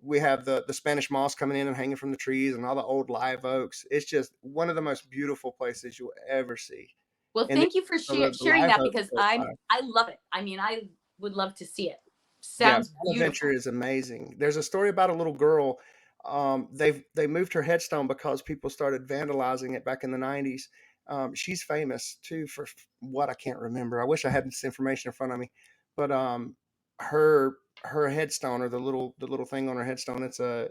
[SPEAKER 2] we have the Spanish moss coming in and hanging from the trees and all the old live oaks. It's just one of the most beautiful places you'll ever see.
[SPEAKER 3] Well,
[SPEAKER 2] And
[SPEAKER 3] thank you for
[SPEAKER 2] the
[SPEAKER 3] sharing
[SPEAKER 2] live
[SPEAKER 3] that
[SPEAKER 2] oaks
[SPEAKER 3] because
[SPEAKER 2] go by.
[SPEAKER 3] I love it. I mean, I would love to see it.
[SPEAKER 2] Yeah,
[SPEAKER 3] Sounds
[SPEAKER 2] Bonaventure
[SPEAKER 3] beautiful.
[SPEAKER 2] is amazing. There's a story about a little girl. They moved her headstone because people started vandalizing it back in the 90s. She's famous too for what I can't remember. I wish I had this information in front of me, but her headstone or the little thing on her headstone, it's a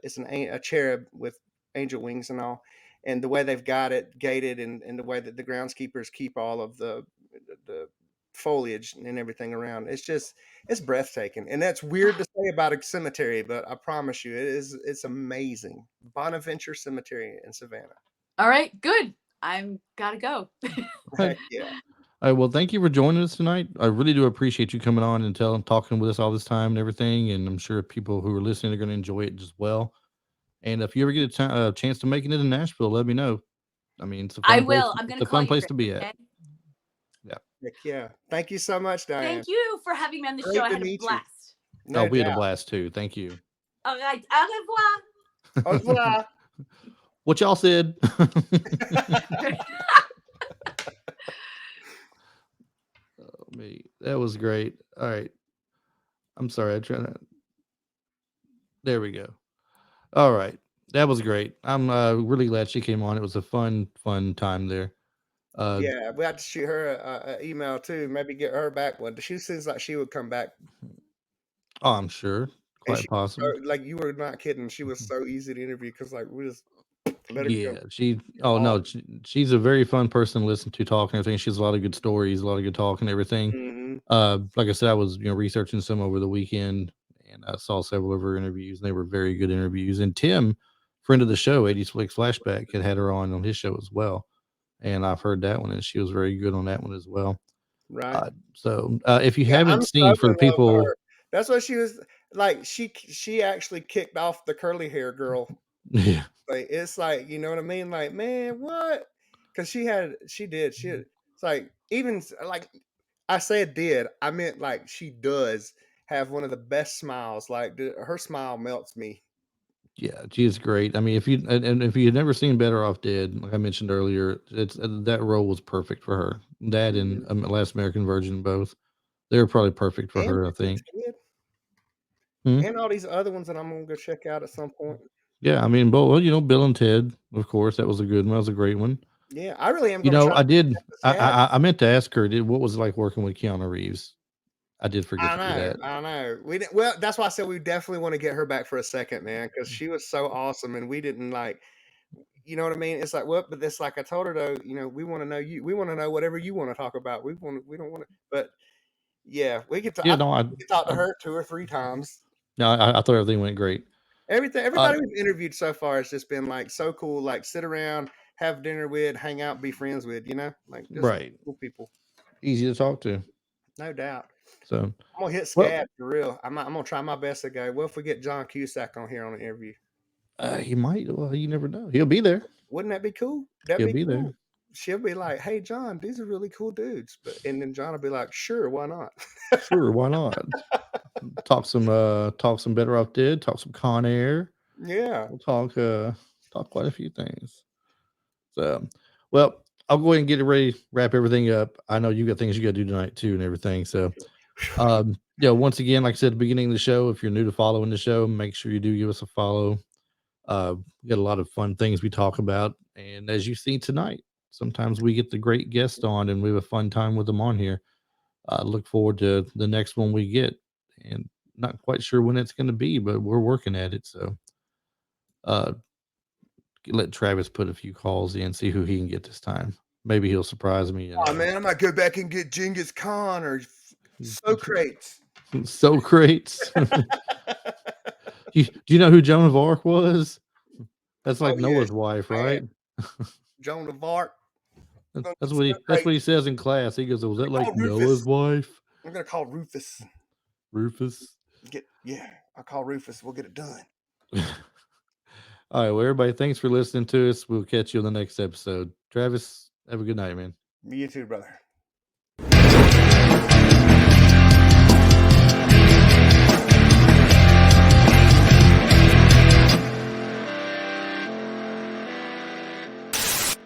[SPEAKER 2] cherub with angel wings and all, and the way they've got it gated and the way that the groundskeepers keep all of the foliage and everything around. It's breathtaking, and that's weird to say about a cemetery, but I promise you, it's amazing. Bonaventure Cemetery in Savannah.
[SPEAKER 3] All right, good. I'm gotta go.
[SPEAKER 2] Heck yeah.
[SPEAKER 1] All right, well, thank you for joining us tonight. I really do appreciate you coming on and talking with us all this time and everything. And I'm sure people who are listening are going to enjoy it as well. And if you ever get a chance to make it into Nashville, let me know. I mean, it's a
[SPEAKER 3] I
[SPEAKER 1] fun place.
[SPEAKER 3] will. I'm
[SPEAKER 1] It's
[SPEAKER 3] gonna
[SPEAKER 1] a
[SPEAKER 3] call
[SPEAKER 1] fun
[SPEAKER 3] you,
[SPEAKER 1] place
[SPEAKER 3] Chris,
[SPEAKER 1] to be at.
[SPEAKER 3] okay?
[SPEAKER 1] Yeah.
[SPEAKER 2] Heck yeah. Thank you so much, Diane.
[SPEAKER 3] Thank you for having me on the
[SPEAKER 2] Great
[SPEAKER 3] show. I
[SPEAKER 2] to
[SPEAKER 3] had a
[SPEAKER 2] meet you.
[SPEAKER 3] blast.
[SPEAKER 2] No
[SPEAKER 1] We had a
[SPEAKER 2] doubt.
[SPEAKER 1] blast too. Thank you.
[SPEAKER 3] All right. Au revoir.
[SPEAKER 2] Au revoir.
[SPEAKER 1] What y'all said. Me. That was great. All right. I'm sorry. I'm trying to. There we go. All right. That was great. I'm really glad she came on. It was a fun time there.
[SPEAKER 2] Yeah, we have to shoot her an email too. Maybe get her back one. She seems like she would come back.
[SPEAKER 1] Oh, I'm sure.
[SPEAKER 2] And
[SPEAKER 1] Quite possible.
[SPEAKER 2] like you were not kidding. She was so easy to interview because like we just Let her
[SPEAKER 1] Yeah,
[SPEAKER 2] go.
[SPEAKER 1] oh
[SPEAKER 2] Oh,
[SPEAKER 1] no, she's a very fun person to listen to talk and everything. She has a lot of good stories, a lot of good talk and everything.
[SPEAKER 2] hmm
[SPEAKER 1] Like I said, I was researching some over the weekend, and I saw several of her interviews, and they were very good interviews. And Tim, friend of the show, 80s Flicks Flashback, had her on his show as well, and I've heard that one, and she was very good on that one as well.
[SPEAKER 2] right.
[SPEAKER 1] If you
[SPEAKER 2] Yeah,
[SPEAKER 1] haven't
[SPEAKER 2] I'm
[SPEAKER 1] seen,
[SPEAKER 2] so
[SPEAKER 1] for
[SPEAKER 2] in love with
[SPEAKER 1] people,
[SPEAKER 2] her. That's what she was like. She actually kicked off the curly hair girl.
[SPEAKER 1] yeah,
[SPEAKER 2] Like it's like you know what I mean. Like man, what? Because it's like like I said did. I meant like she does have one of the best smiles. Like her smile melts me.
[SPEAKER 1] yeah, she is great. I mean, and if you had never seen Better Off Dead, like I mentioned earlier, it's that role was perfect for her. That and
[SPEAKER 2] Mhm.
[SPEAKER 1] Last American Virgin, both they were probably perfect for
[SPEAKER 2] And
[SPEAKER 1] her, I
[SPEAKER 2] Bill and
[SPEAKER 1] think.
[SPEAKER 2] Ted,
[SPEAKER 1] Hmm?
[SPEAKER 2] and all these other ones that I'm gonna go check out at some point.
[SPEAKER 1] Yeah, I mean, but well, Bill and Ted, of course, that was a good one. That was a great one.
[SPEAKER 2] Yeah, I really am gonna try
[SPEAKER 1] I
[SPEAKER 2] to
[SPEAKER 1] did.
[SPEAKER 2] check this out.
[SPEAKER 1] I meant to ask her, what was it like working with Keanu Reeves? I did forget to do that.
[SPEAKER 2] I know. We didn't, well, that's why I said we definitely want to get her back for a second, man, because she was so awesome, and we didn't like, you know what I mean? It's like what, but it's like I told her though, you know, we want to know you, we want to know whatever you want to talk about. We don't want to, but yeah, we could,
[SPEAKER 1] Yeah, no,
[SPEAKER 2] we could talk to her 2 or 3 times.
[SPEAKER 1] no, I thought everything went great. Uh,
[SPEAKER 2] Everybody we've interviewed so far has just been like so cool. Like sit around, have dinner with, hang out, be friends with. You know, like just
[SPEAKER 1] right,
[SPEAKER 2] cool people,
[SPEAKER 1] easy to talk to.
[SPEAKER 2] no doubt.
[SPEAKER 1] So,
[SPEAKER 2] I'm gonna hit
[SPEAKER 1] well,
[SPEAKER 2] Scad for real. I'm gonna try my best to go. What if we get John Cusack on here on an interview?
[SPEAKER 1] he might. Well, you never know. He'll be there.
[SPEAKER 2] Wouldn't that be cool? That'd
[SPEAKER 1] He'll
[SPEAKER 2] be
[SPEAKER 1] be there.
[SPEAKER 2] cool. She'll be like, "Hey, John, these are really cool dudes," but and then John will be like, "Sure, why not?"
[SPEAKER 1] Sure, why not? Talk some Better Off Dead. Talk some Con Air.
[SPEAKER 2] Yeah,
[SPEAKER 1] We'll talk quite a few things. So, well, I'll go ahead and get it ready, wrap everything up. I know you got things you got to do tonight too, and everything. So, once again, like I said at the beginning of the show, if you're new to following the show, make sure you do give us a follow. We got a lot of fun things we talk about, and as you see tonight, sometimes we get the great guest on, and we have a fun time with them on here. I look forward to the next one we get, and not quite sure when it's going to be, but we're working at it. So, uh, let Travis put a few calls in, see who he can get this time. Maybe he'll surprise me. And
[SPEAKER 2] oh man, I might go back and get Genghis Khan or Socrates.
[SPEAKER 1] so great. Do you know who Joan of Arc was? That's
[SPEAKER 2] Oh
[SPEAKER 1] like
[SPEAKER 2] yeah,
[SPEAKER 1] Noah's wife,
[SPEAKER 2] man,
[SPEAKER 1] right?
[SPEAKER 2] Joan of Arc. I'm gonna get
[SPEAKER 1] That's what he
[SPEAKER 2] Socrates.
[SPEAKER 1] says in class. He goes, "Was that like
[SPEAKER 2] Call
[SPEAKER 1] Noah's
[SPEAKER 2] Rufus.
[SPEAKER 1] wife,
[SPEAKER 2] I'm gonna call Rufus.
[SPEAKER 1] Rufus?"
[SPEAKER 2] I'll call Rufus. We'll get it done.
[SPEAKER 1] All right, well, everybody, thanks for listening to us. We'll catch you on the next episode. Travis, have a good night, man.
[SPEAKER 2] You too, brother.